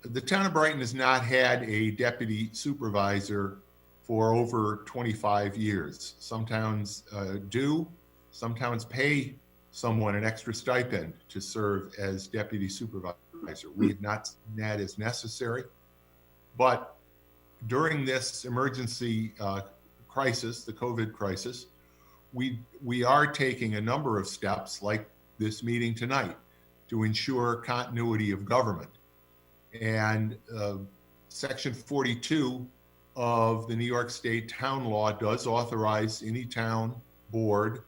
The town of Brighton has not had a deputy supervisor for over 25 years. Some towns do, some towns pay someone an extra stipend to serve as deputy supervisor. We have not seen that as necessary, but during this emergency crisis, the COVID crisis, we are taking a number of steps like this meeting tonight to ensure continuity of government. And Section 42 of the New York State Town Law does authorize any town board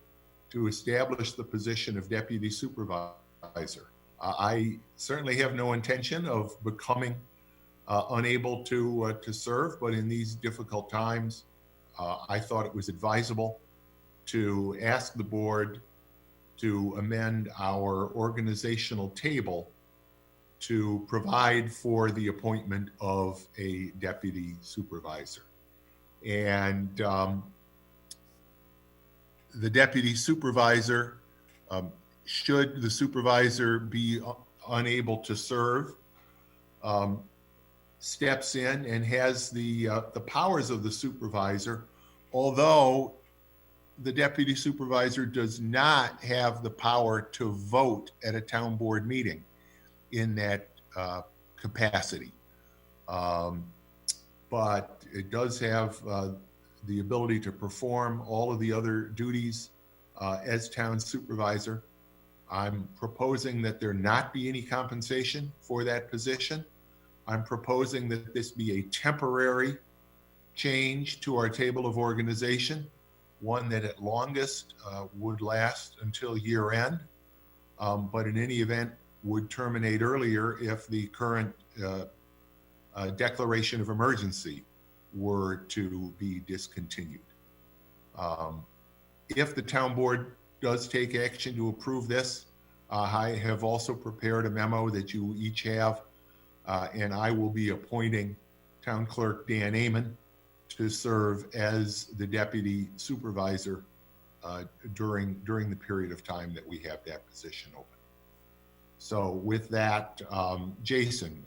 to establish the position of deputy supervisor. I certainly have no intention of becoming unable to serve, but in these difficult times, I thought it was advisable to ask the board to amend our organizational table to provide for the appointment of a deputy supervisor. And the deputy supervisor, should the supervisor be unable to serve, steps in and has the powers of the supervisor, although the deputy supervisor does not have the power to vote at a town board meeting in that capacity. But it does have the ability to perform all of the other duties as town supervisor. I'm proposing that there not be any compensation for that position. I'm proposing that this be a temporary change to our table of organization, one that at longest would last until year end, but in any event would terminate earlier if the current declaration of emergency were to be discontinued. If the town board does take action to approve this, I have also prepared a memo that you each have, and I will be appointing Town Clerk Dan Amon to serve as the deputy supervisor during the period of time that we have that position open. So with that, Jason,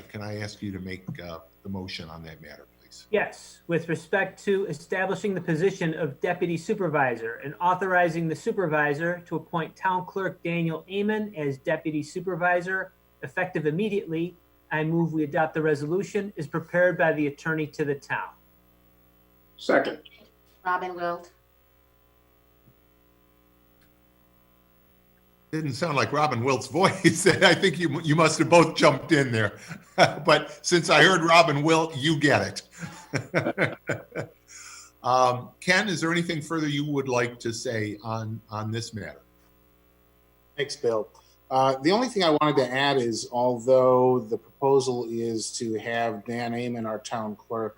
can I ask you to make the motion on that matter, please? Yes, with respect to establishing the position of deputy supervisor and authorizing the supervisor to appoint Town Clerk Daniel Amon as deputy supervisor effective immediately, I move we adopt the resolution as prepared by the attorney to the town. Second. Robin Wilt. Didn't sound like Robin Wilt's voice. I think you must have both jumped in there. But since I heard Robin Wilt, you get it. Ken, is there anything further you would like to say on this matter? Thanks, Bill. The only thing I wanted to add is, although the proposal is to have Dan Amon, our town clerk,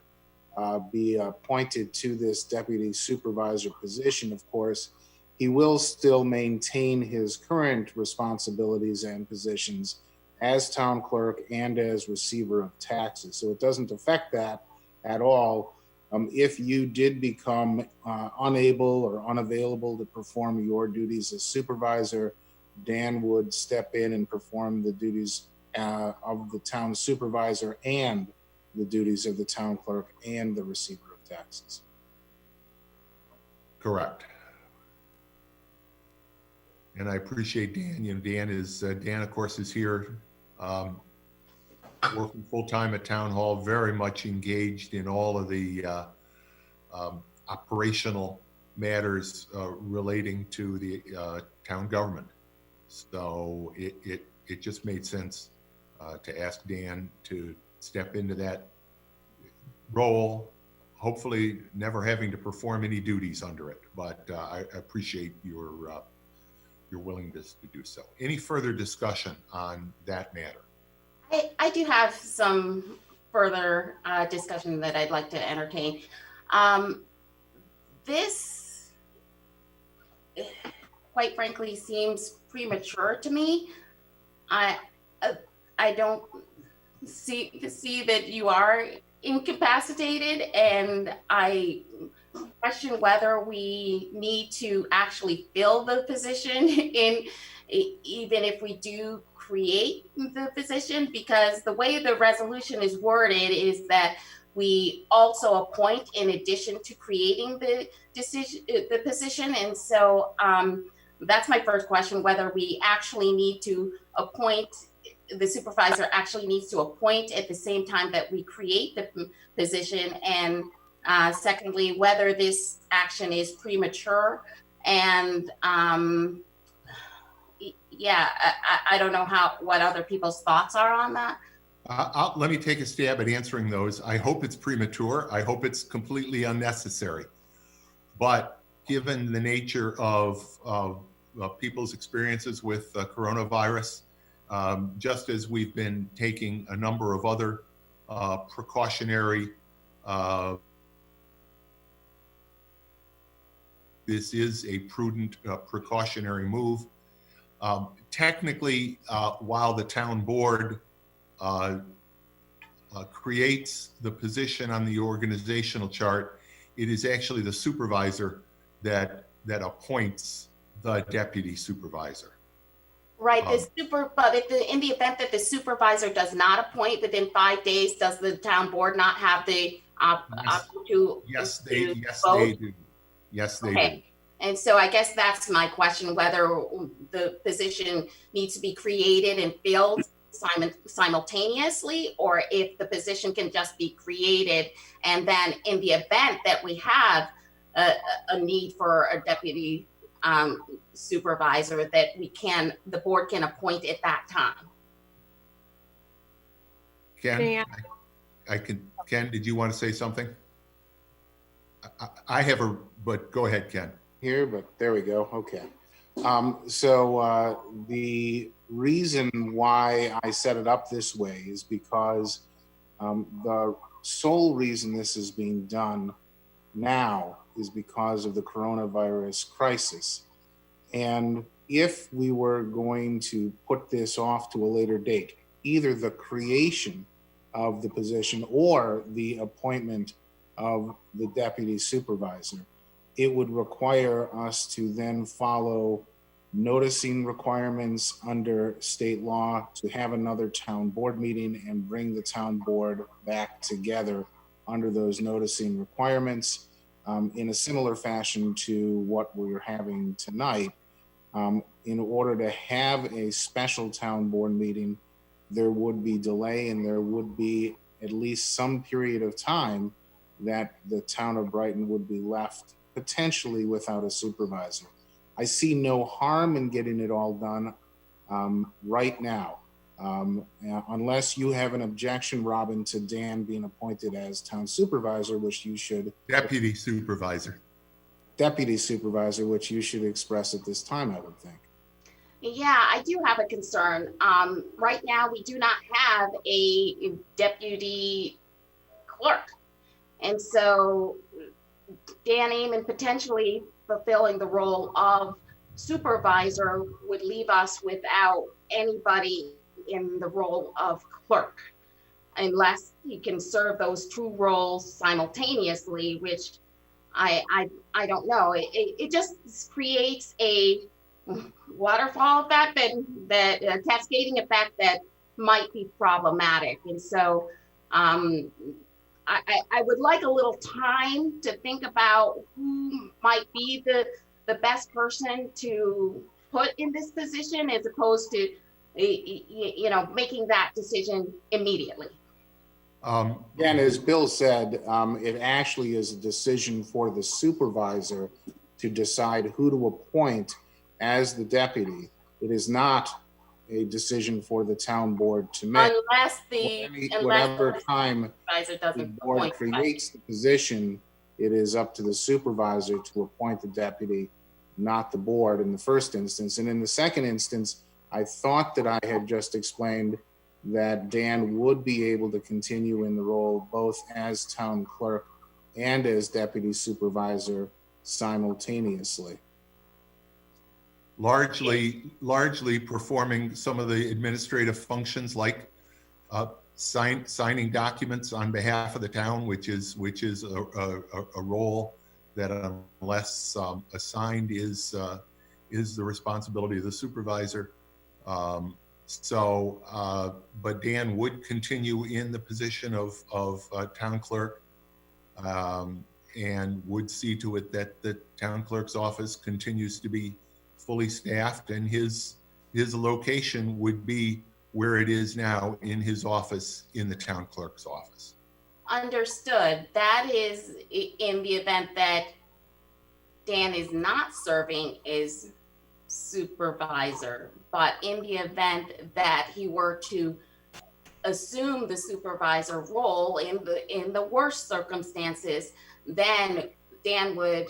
be appointed to this deputy supervisor position, of course, he will still maintain his current responsibilities and positions as town clerk and as receiver of taxes. So it doesn't affect that at all. If you did become unable or unavailable to perform your duties as supervisor, Dan would step in and perform the duties of the town supervisor and the duties of the town clerk and the receiver of taxes. Correct. And I appreciate Dan. You know, Dan, of course, is here working full-time at Town Hall, very much engaged in all of the operational matters relating to the town government. So it just made sense to ask Dan to step into that role, hopefully never having to perform any duties under it. But I appreciate your willingness to do so. Any further discussion on that matter? I do have some further discussion that I'd like to entertain. This, quite frankly, seems premature to me. I don't see that you are incapacitated, and I question whether we need to actually fill the position even if we do create the position, because the way the resolution is worded is that we also appoint in addition to creating the position. And so that's my first question, whether we actually need to appoint, the supervisor actually needs to appoint at the same time that we create the position. And secondly, whether this action is premature. And I don't know what other people's thoughts are on that. Let me take a stab at answering those. I hope it's premature. I hope it's completely unnecessary. But given the nature of people's experiences with coronavirus, just as we've been taking a number of other precautionary, this is a prudent precautionary move. technically, while the town board creates the position on the organizational chart, it is actually the supervisor that appoints the deputy supervisor. Right, but in the event that the supervisor does not appoint within 5 days, does the town board not have the option to? Yes, to they vote? do. Yes, they Okay. And so I guess that's my question, whether the position needs to be created and filled simultaneously, or if the position can just be created, and then in the event that we have a need for a deputy supervisor, that the board can appoint at that time. Ken, Ken, did you want to say something? I have but go ahead, Ken. Here, but there we go. Okay. So the reason why I set it up this way is because the sole reason this is being done now is because of the coronavirus crisis. And if we were going to put this off to a later date, either the creation of the position or the appointment of the deputy supervisor, it would require us to then follow noticing requirements under state law, to have another town board meeting and bring the town board back together under those noticing requirements, in a similar fashion to what we're having tonight. In order to have a special town board meeting, there would be delay, and there would be at least some period of time that the town of Brighton would be left potentially without a supervisor. I see no harm in getting it all done right now, unless you have an objection, Robin, to Dan being appointed as town supervisor, which you should. Deputy supervisor. Deputy supervisor, which you should express at this time, I would think. Yeah, I do have a concern. Right now, we do not have a deputy clerk. And so Dan Amon potentially fulfilling the role of supervisor would leave us without anybody in the role of clerk, unless he can serve those two roles simultaneously, which I don't know. It just creates a waterfall effect, that cascading effect that might be problematic. And so I would like a little time to think about who might be the best person to put in this position, as opposed to making that decision immediately. And as Bill said, it actually is a decision for the supervisor to decide who to appoint as the deputy. It is not a decision for the town board to make. Whatever time the board creates the position, it is up to the supervisor to appoint the deputy, not the board in the first instance. And in the second instance, I thought that I had just explained that Dan would be able to continue in the role both as town clerk and as deputy supervisor simultaneously. Largely performing some of the administrative functions, like signing documents on behalf of the town, which is a role that, unless assigned, is the responsibility of the supervisor. But Dan would continue in the position of town clerk, and would see to it that the town clerk's office continues to be fully staffed, and his location would be where it is now, in his office in the town clerk's office. Understood. That is in the event that Dan is not serving as supervisor, but in the event that he were to assume the supervisor role in the worst circumstances, then Dan would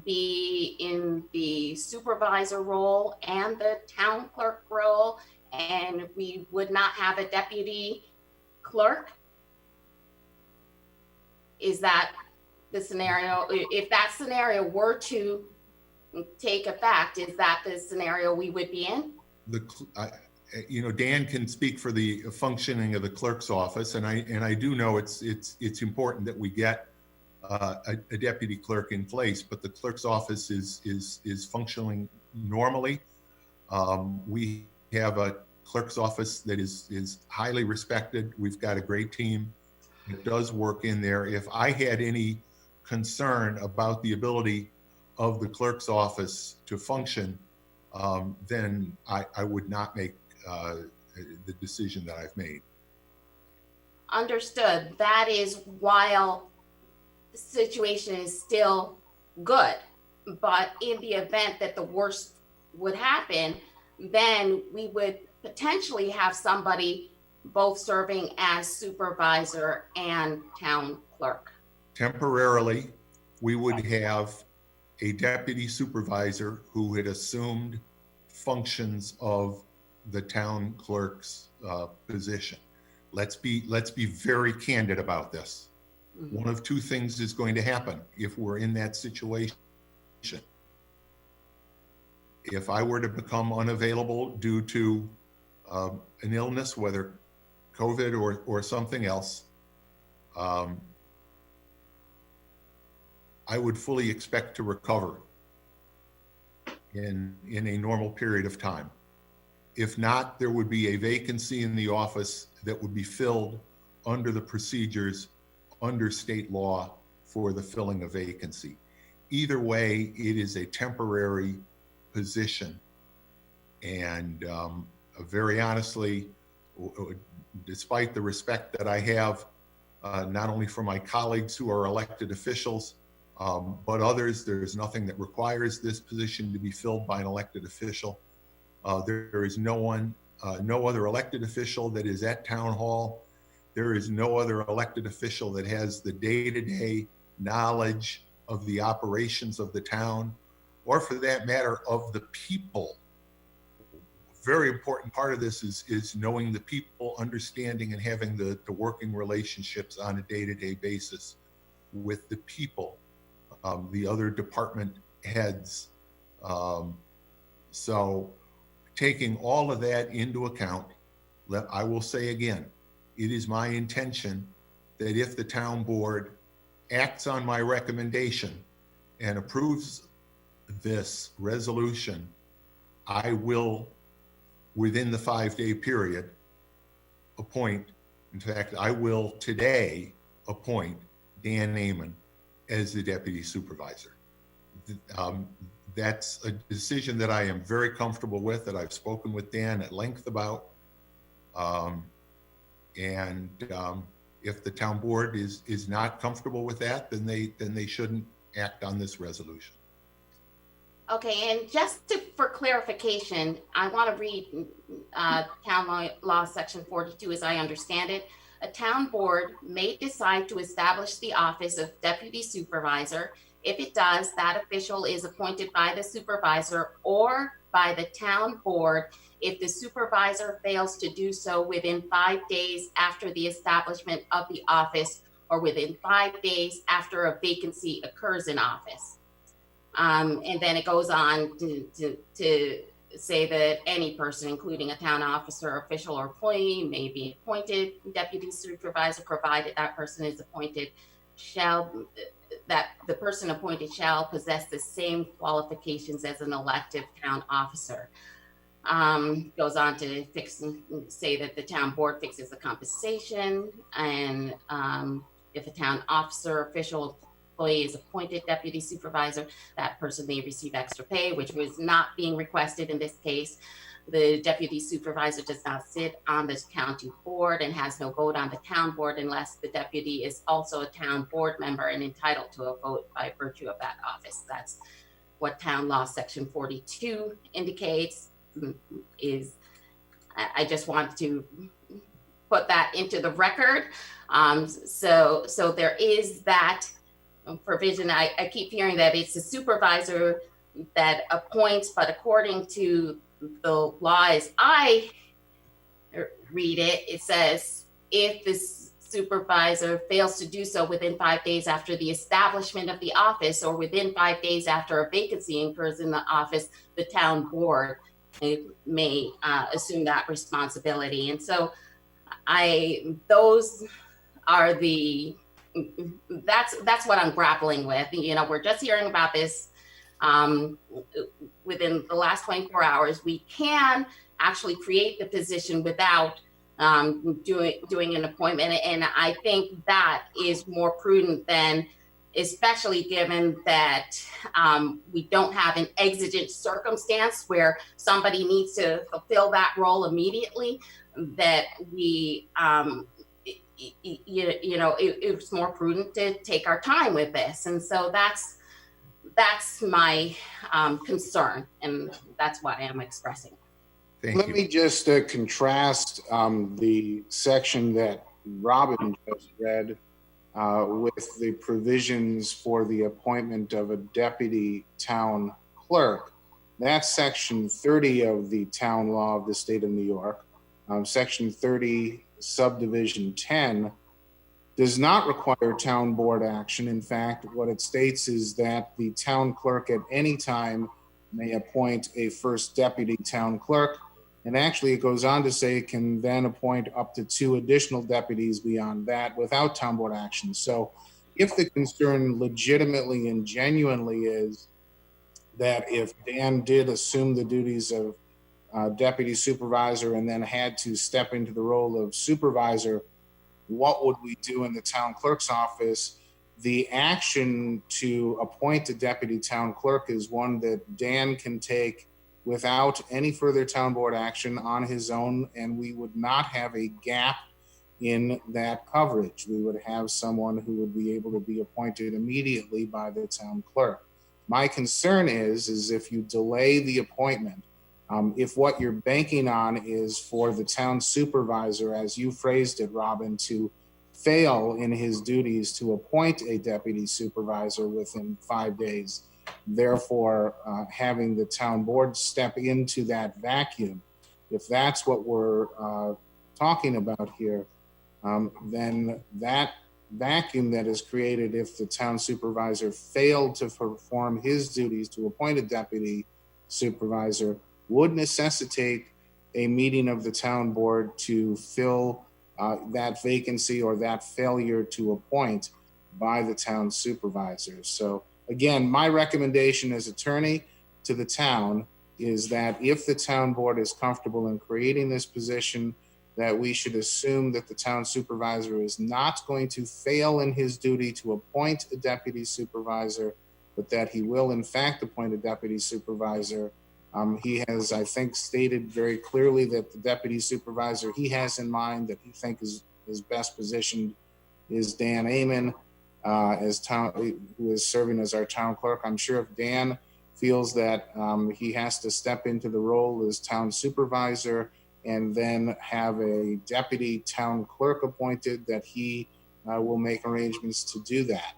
be in the supervisor role and the town clerk role, and we would not have a deputy clerk. Is that the scenario? If that scenario were to take effect, is that the scenario we would be in? Dan can speak for the functioning of the clerk's office, and I do know it's important that we get a deputy clerk in place, but the clerk's office is functioning normally. We have a clerk's office that is highly respected. We've got a great team that does work in there. If I had any concern about the ability of the clerk's office to function, then I would not make the decision that I've made. Understood. That is while the situation is still good, but in the event that the worst would happen, then we would potentially have somebody both serving as supervisor and town clerk. Temporarily, we would have a deputy supervisor who had assumed functions of the town clerk's position. Let's be very candid about this. Mm-hmm. One of two things is going to happen if we're in that situation. If I were to become unavailable due to an illness, whether COVID or something else, I would fully expect to recover in a normal period of time. If not, there would be a vacancy in the office that would be filled under the procedures under state law for the filling of vacancy. Either way, it is a temporary position. And very honestly, despite the respect that I have, not only for my colleagues who are elected officials, but others, there's nothing that requires this position to be filled by an elected official. There is no other elected official that is at town hall. There is no other elected official that has the day-to-day knowledge of the operations of the town, or for that matter, of the people. Very important part of this is knowing the people, understanding and having the working relationships on a day-to-day basis with the people, the other department heads. So taking all of that into account, I will say again, it is my intention that if the town board acts on my recommendation and approves this resolution, I will, within the 5-day period, appoint, in fact, I will today appoint Dan Amon as the deputy supervisor. That's a decision that I am very comfortable with, that I've spoken with Dan at length about. If the town board is not comfortable with that, then they shouldn't act on this resolution. Okay, and just for clarification, I want to read town law section 42 as I understand it. A town board may decide to establish the office of deputy supervisor. If it does, that official is appointed by the supervisor or by the town board if the supervisor fails to do so within 5 days after the establishment of the office or within 5 days after a vacancy occurs in office. And then it goes on to say that any person, including a town officer, official, or employee, may be appointed deputy supervisor, provided that person is appointed, that the person appointed shall possess the same qualifications as an elective town officer. Goes on to say that the town board fixes the compensation, and if a town officer, official, employee is appointed deputy supervisor, that person may receive extra pay, which was not being requested in this case. The deputy supervisor does not sit on the county board and has no vote on the town board unless the deputy is also a town board member and entitled to a vote by virtue of that office. That's what town law section 42 indicates. I just want to put that into the record. So there is that provision. I keep hearing that it's the supervisor that appoints, but according to the law as I read it, it says if the supervisor fails to do so within 5 days after the establishment of the office or within 5 days after a vacancy occurs in the office, the town board may assume that responsibility. And so those are that's what I'm grappling with. You know, we're just hearing about this within the last 24 hours. We can actually create the position without doing an appointment. And I think that is more prudent than, especially given that we don't have an exigent circumstance where somebody needs to fulfill that role immediately, that we, it's more prudent to take our time with this. And so that's my concern, and that's what I am expressing. Thank Let you. me just contrast the section that Robin just read with the provisions for the appointment of a deputy town clerk. That's section 30 of the town law of the state of New York. Section 30, subdivision 10, does not require town board action. In fact, what it states is that the town clerk at any time may appoint a first deputy town clerk. And actually, it goes on to say it can then appoint up to 2 additional deputies beyond that without town board action. So if the concern legitimately and genuinely is that if Dan did assume the duties of deputy supervisor and then had to step into the role of supervisor, what would we do in the town clerk's office? The action to appoint a deputy town clerk is one that Dan can take without any further town board action on his own, and we would not have a gap in that coverage. We would have someone who would be able to be appointed immediately by the town clerk. My concern is if you delay the appointment, if what you're banking on is for the town supervisor, as you phrased it, Robin, to fail in his duties to appoint a deputy supervisor within 5 days, therefore having the town board step into that vacuum, if that's what we're talking about here, then that vacuum that is created if the town supervisor failed to perform his duties to appoint a deputy supervisor would necessitate a meeting of the town board to fill that vacancy or that failure to appoint by the town supervisor. So again, my recommendation as attorney to the town is that if the town board is comfortable in creating this position, that we should assume that the town supervisor is not going to fail in his duty to appoint a deputy supervisor, but that he will in fact appoint a deputy supervisor. He has, I think, stated very clearly that the deputy supervisor he has in mind that he thinks is best positioned is Dan Amon, who is serving as our town clerk. I'm sure if Dan feels that he has to step into the role as town supervisor and then have a deputy town clerk appointed, that he will make arrangements to do that.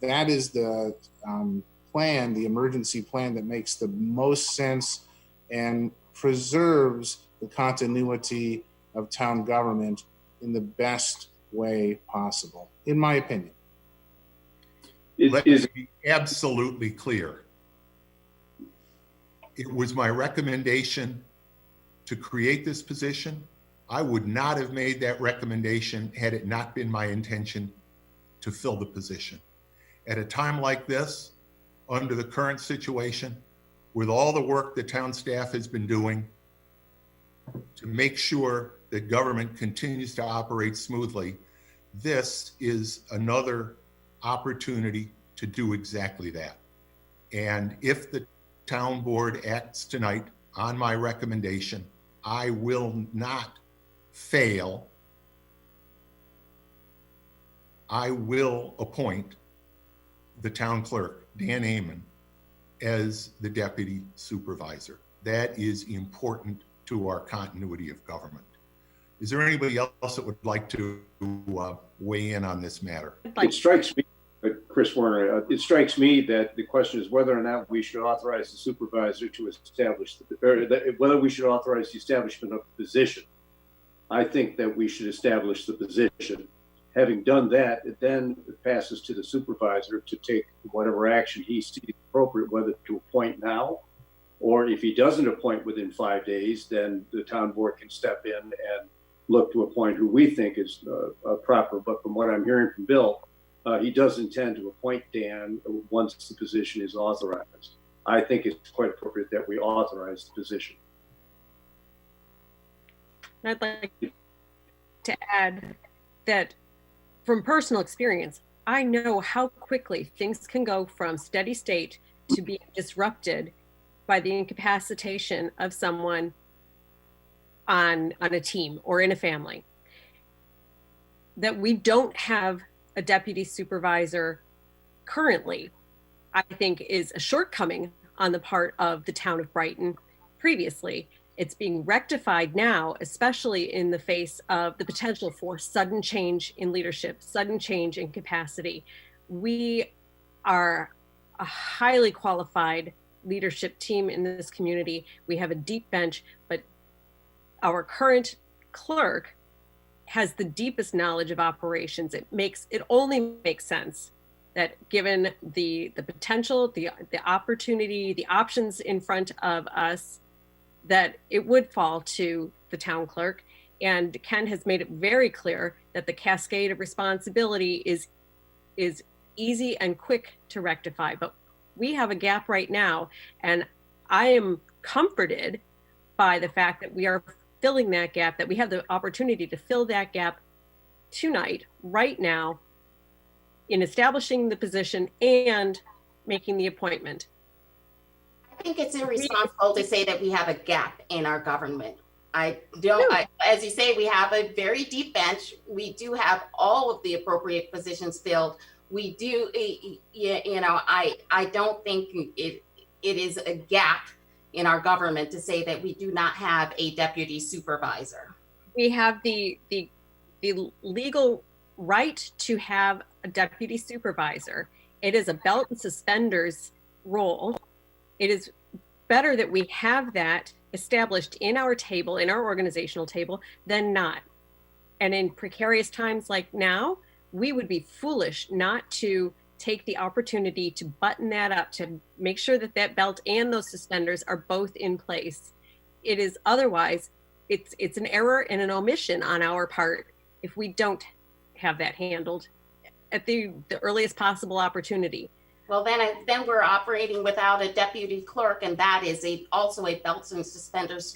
That is the plan, the emergency plan that makes the most sense and preserves the continuity of town government in the best way possible, in my opinion. Let me be absolutely clear. It was my recommendation to create this position. I would not have made that recommendation had it not been my intention to fill the position. At a time like this, under the current situation, with all the work the town staff has been doing to make sure that government continues to operate smoothly, this is another opportunity to do exactly that. And if the town board acts tonight on my recommendation, I will not fail. I will appoint the town clerk, Dan Amon, as the deputy supervisor. That is important to our continuity of government. Is there anybody else that would like to weigh in on this matter? It strikes me, Chris Warner, it strikes me that the question is whether or not we should authorize the supervisor to establish, whether we should authorize the establishment of the position. I think that we should establish the position. Having done that, it then passes to the supervisor to take whatever action he sees appropriate, whether to appoint now Or if he doesn't appoint within 5 days, then the town board can step in and look to appoint who we think is proper. But from what I'm hearing from Bill, he does intend to appoint Dan once the position is authorized. I think it's quite appropriate that we authorize the position. I'd like to add that from personal experience, I know how quickly things can go from steady state to being disrupted by the incapacitation of someone on a team or in a family. That we don't have a deputy supervisor currently, I think, is a shortcoming on the part of the town of Brighton previously. It's being rectified now, especially in the face of the potential for sudden change in leadership, sudden change in capacity. We are a highly qualified leadership team in this community. We have a deep bench, but our current clerk has the deepest knowledge of operations. It only makes sense that given the potential, the opportunity, the options in front of us, that it would fall to the town clerk. And Ken has made it very clear that the cascade of responsibility is easy and quick to rectify. But we have a gap right now, and I am comforted by the fact that we are filling that gap, that we have the opportunity to fill that gap tonight, right now, in establishing the position and making the appointment. I think it's irresponsible to say that we have a gap in our government. I don't, as you say, we have a very deep bench. We do have all of the appropriate positions filled. We do, I don't think it is a gap in our government to say that we do not have a deputy supervisor. We have the legal right to have a deputy supervisor. It is a belt and suspenders role. It is better that we have that established in our table, in our organizational table, than not. And in precarious times like now, we would be foolish not to take the opportunity to button that up, to make sure that that belt and those suspenders are both in place. It is otherwise, it's an error and an omission on our part if we don't have that handled at the earliest possible opportunity. Well, then we're operating without a deputy clerk, and that is also a belts and suspenders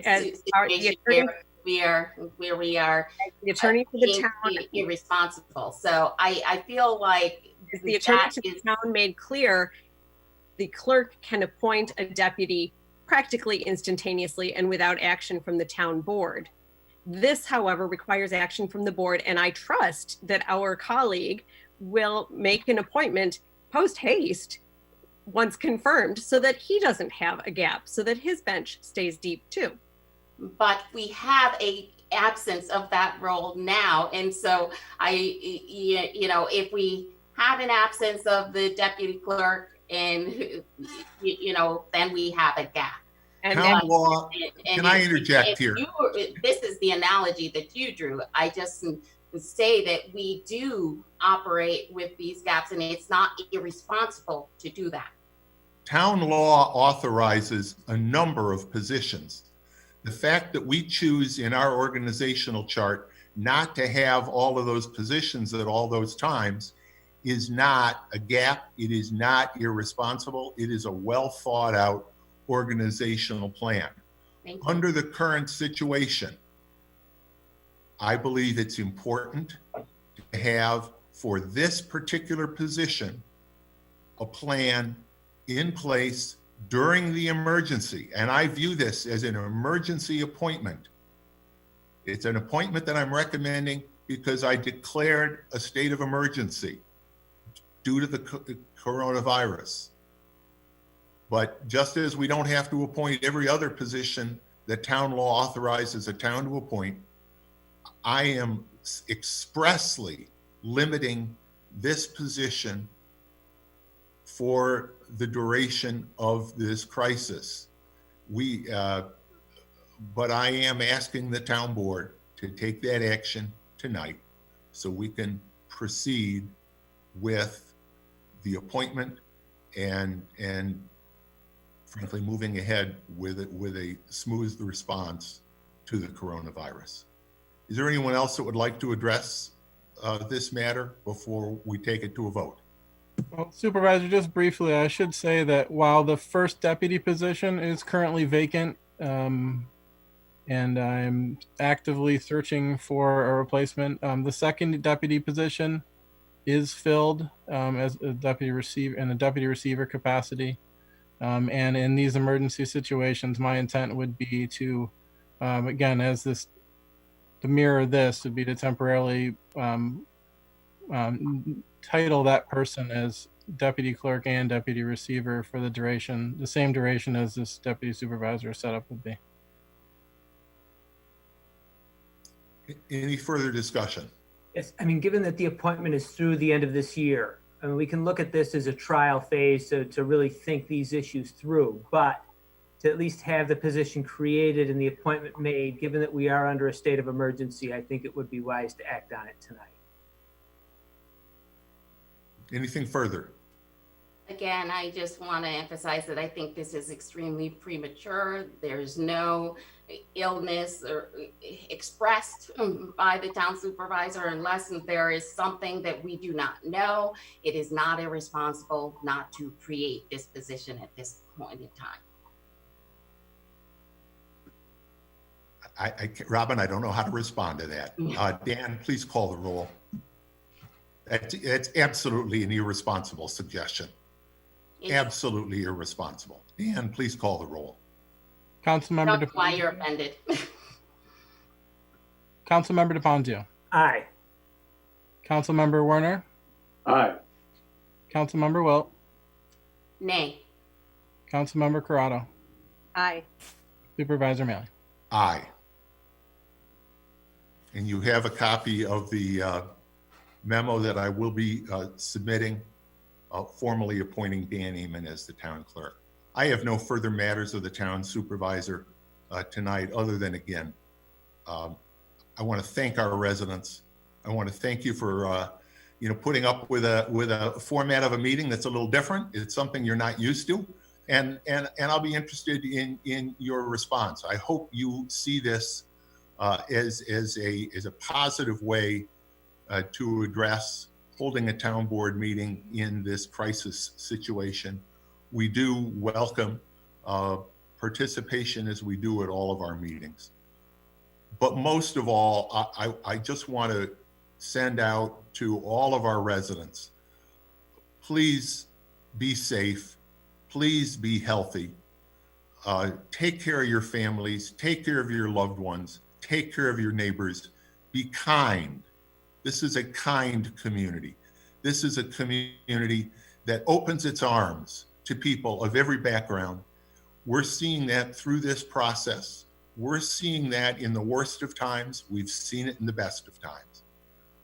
As situation where we are the attorney for the town irresponsible. So I feel like as the attorney to the town made clear, the clerk can appoint a deputy practically instantaneously and without action from the town board. This, however, requires action from the board, and I trust that our colleague will make an appointment post haste once confirmed so that he doesn't have a gap, so that his bench stays deep too. But we have a absence of that role now. And so if we have an absence of the deputy clerk and, then we have a gap. And Town law, can I interject here? This is the analogy that you drew. I just say that we do operate with these gaps, and it's not irresponsible to do that. Town law authorizes a number of positions. The fact that we choose in our organizational chart not to have all of those positions at all those times is not a gap. It is not irresponsible. It is a well thought out organizational plan. Under the current situation, I believe it's important to have, for this particular position, a plan in place during the emergency. And I view this as an emergency appointment. It's an appointment that I'm recommending because I declared a state of emergency due to the coronavirus. But just as we don't have to appoint every other position that town law authorizes a town to appoint, I am expressly limiting this position for the duration of this crisis. But I am asking the town board to take that action tonight so we can proceed with the appointment and frankly, moving ahead with a smooth response to the coronavirus. Is there anyone else that would like to address this matter before we take it to a vote? Well, Supervisor, just briefly, I should say that while the first deputy position is currently vacant, and I'm actively searching for a replacement, the second deputy position is filled as a deputy receiver in a deputy receiver capacity. And in these emergency situations, my intent would be to, again, as this, to mirror this, would be to temporarily title that person as deputy clerk and deputy receiver for the duration, the same duration as this deputy supervisor setup would be. Any further discussion? Yes, I mean, given that the appointment is through the end of this year, I mean, we can look at this as a trial phase to really think these issues through, but to at least have the position created and the appointment made, given that we are under a state of emergency, I think it would be wise to act on it tonight. Anything further? Again, I just want to emphasize that I think this is extremely premature. There's no illness or expressed by the town supervisor unless there is something that we do not know. It is not irresponsible not to create this position at this point in time. Robin, I don't know how to respond to that. Dan, please call the roll. It's absolutely an irresponsible suggestion. Absolutely irresponsible. Dan, please call the roll. Councilmember That's why you're offended. Councilmember DePonzio. Aye. Councilmember Werner. Aye. Councilmember Wilt. Nay. Councilmember Corrado. Aye. Supervisor Mealy. Aye. And you have a copy of the memo that I will be submitting, formally appointing Dan Amon as the town clerk. I have no further matters of the town supervisor tonight, other than, again, I want to thank our residents. I want to thank you for putting up with a format of a meeting that's a little different. It's something you're not used to, and I'll be interested in your response. I hope you see this as a positive way to address holding a town board meeting in this crisis situation. We do welcome participation as we do at all of our meetings. But most of all, I just want to send out to all of our residents, please be safe, please be healthy, take care of your families, take care of your loved ones, take care of your neighbors, be kind. This is a kind community. This is a community that opens its arms to people of every background. We're seeing that through this process. We're seeing that in the worst of times. We've seen it in the best of times.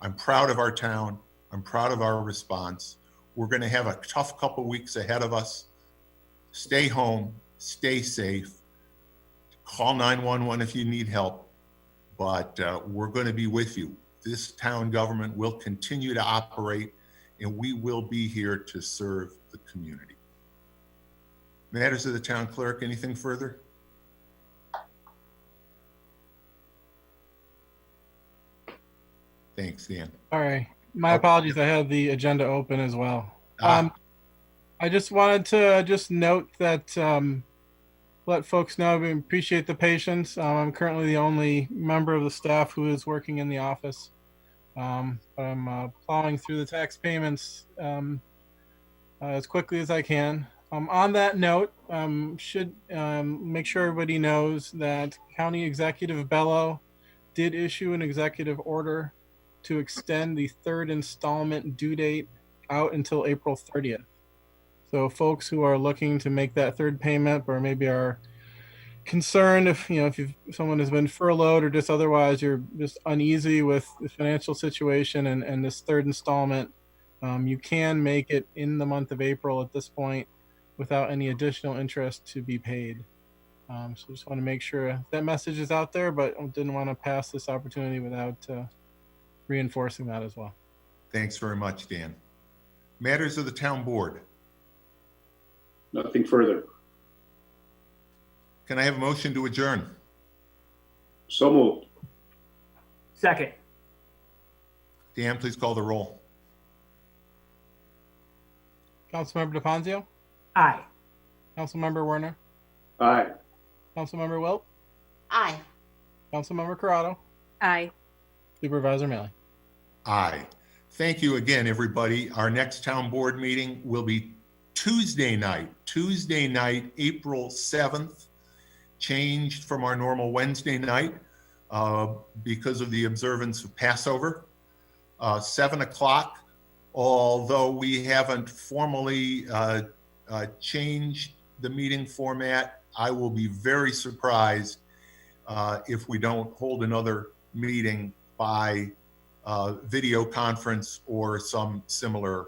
I'm proud of our town. I'm proud of our response. We're going to have a tough couple weeks ahead of us. Stay home, stay safe, call 911 if you need help, but we're going to be with you. This town government will continue to operate, and we will be here to serve the community. Matters of the town clerk, anything further? Thanks, Dan. Sorry, my apologies. I had the agenda open as well. I just wanted to note that let folks know we appreciate the patience. I'm currently the only member of the staff who is working in the office. I'm plowing through the tax payments as quickly as I can. On that note, should make sure everybody knows that County Executive Bello did issue an executive order to extend the third installment due date out until April 30th. So folks who are looking to make that third payment, or maybe are concerned if someone has been furloughed or just otherwise you're just uneasy with the financial situation and this third installment, you can make it in the month of April at this point without any additional interest to be paid. So just want to make sure that message is out there, but didn't want to pass this opportunity without reinforcing that as well. Thanks very much, Dan. Matters of the town board. Nothing further. Can I have a motion to adjourn? So moved. Second. Dan, please call the roll. Councilmember DeFazio, Aye. Councilmember Werner, Aye. Councilmember Wilt, Aye. Councilmember Corrado, Aye. Supervisor Mealy. Aye. Thank you again, everybody. Our next town board meeting will be Tuesday night, April 7th, changed from our normal Wednesday night because of the observance of Passover, 7 o'clock. Although we haven't formally changed the meeting format, I will be very surprised if we don't hold another meeting by video conference or some similar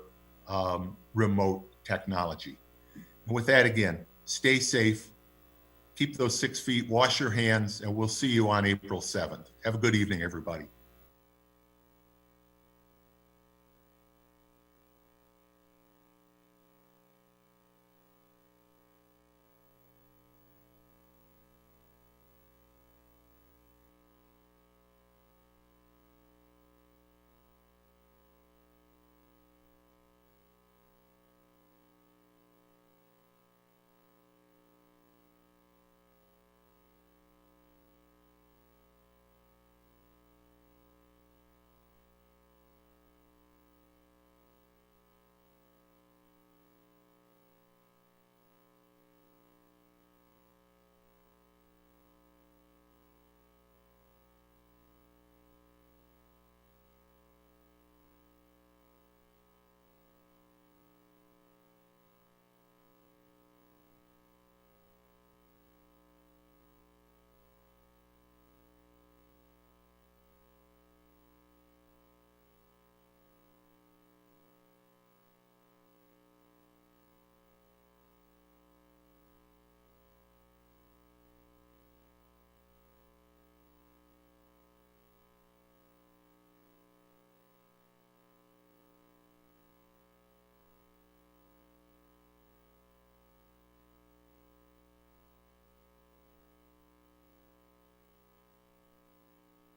remote technology. With that, again, stay safe, keep those 6 feet, wash your hands, and we'll see you on April 7th. Have a good evening, everybody.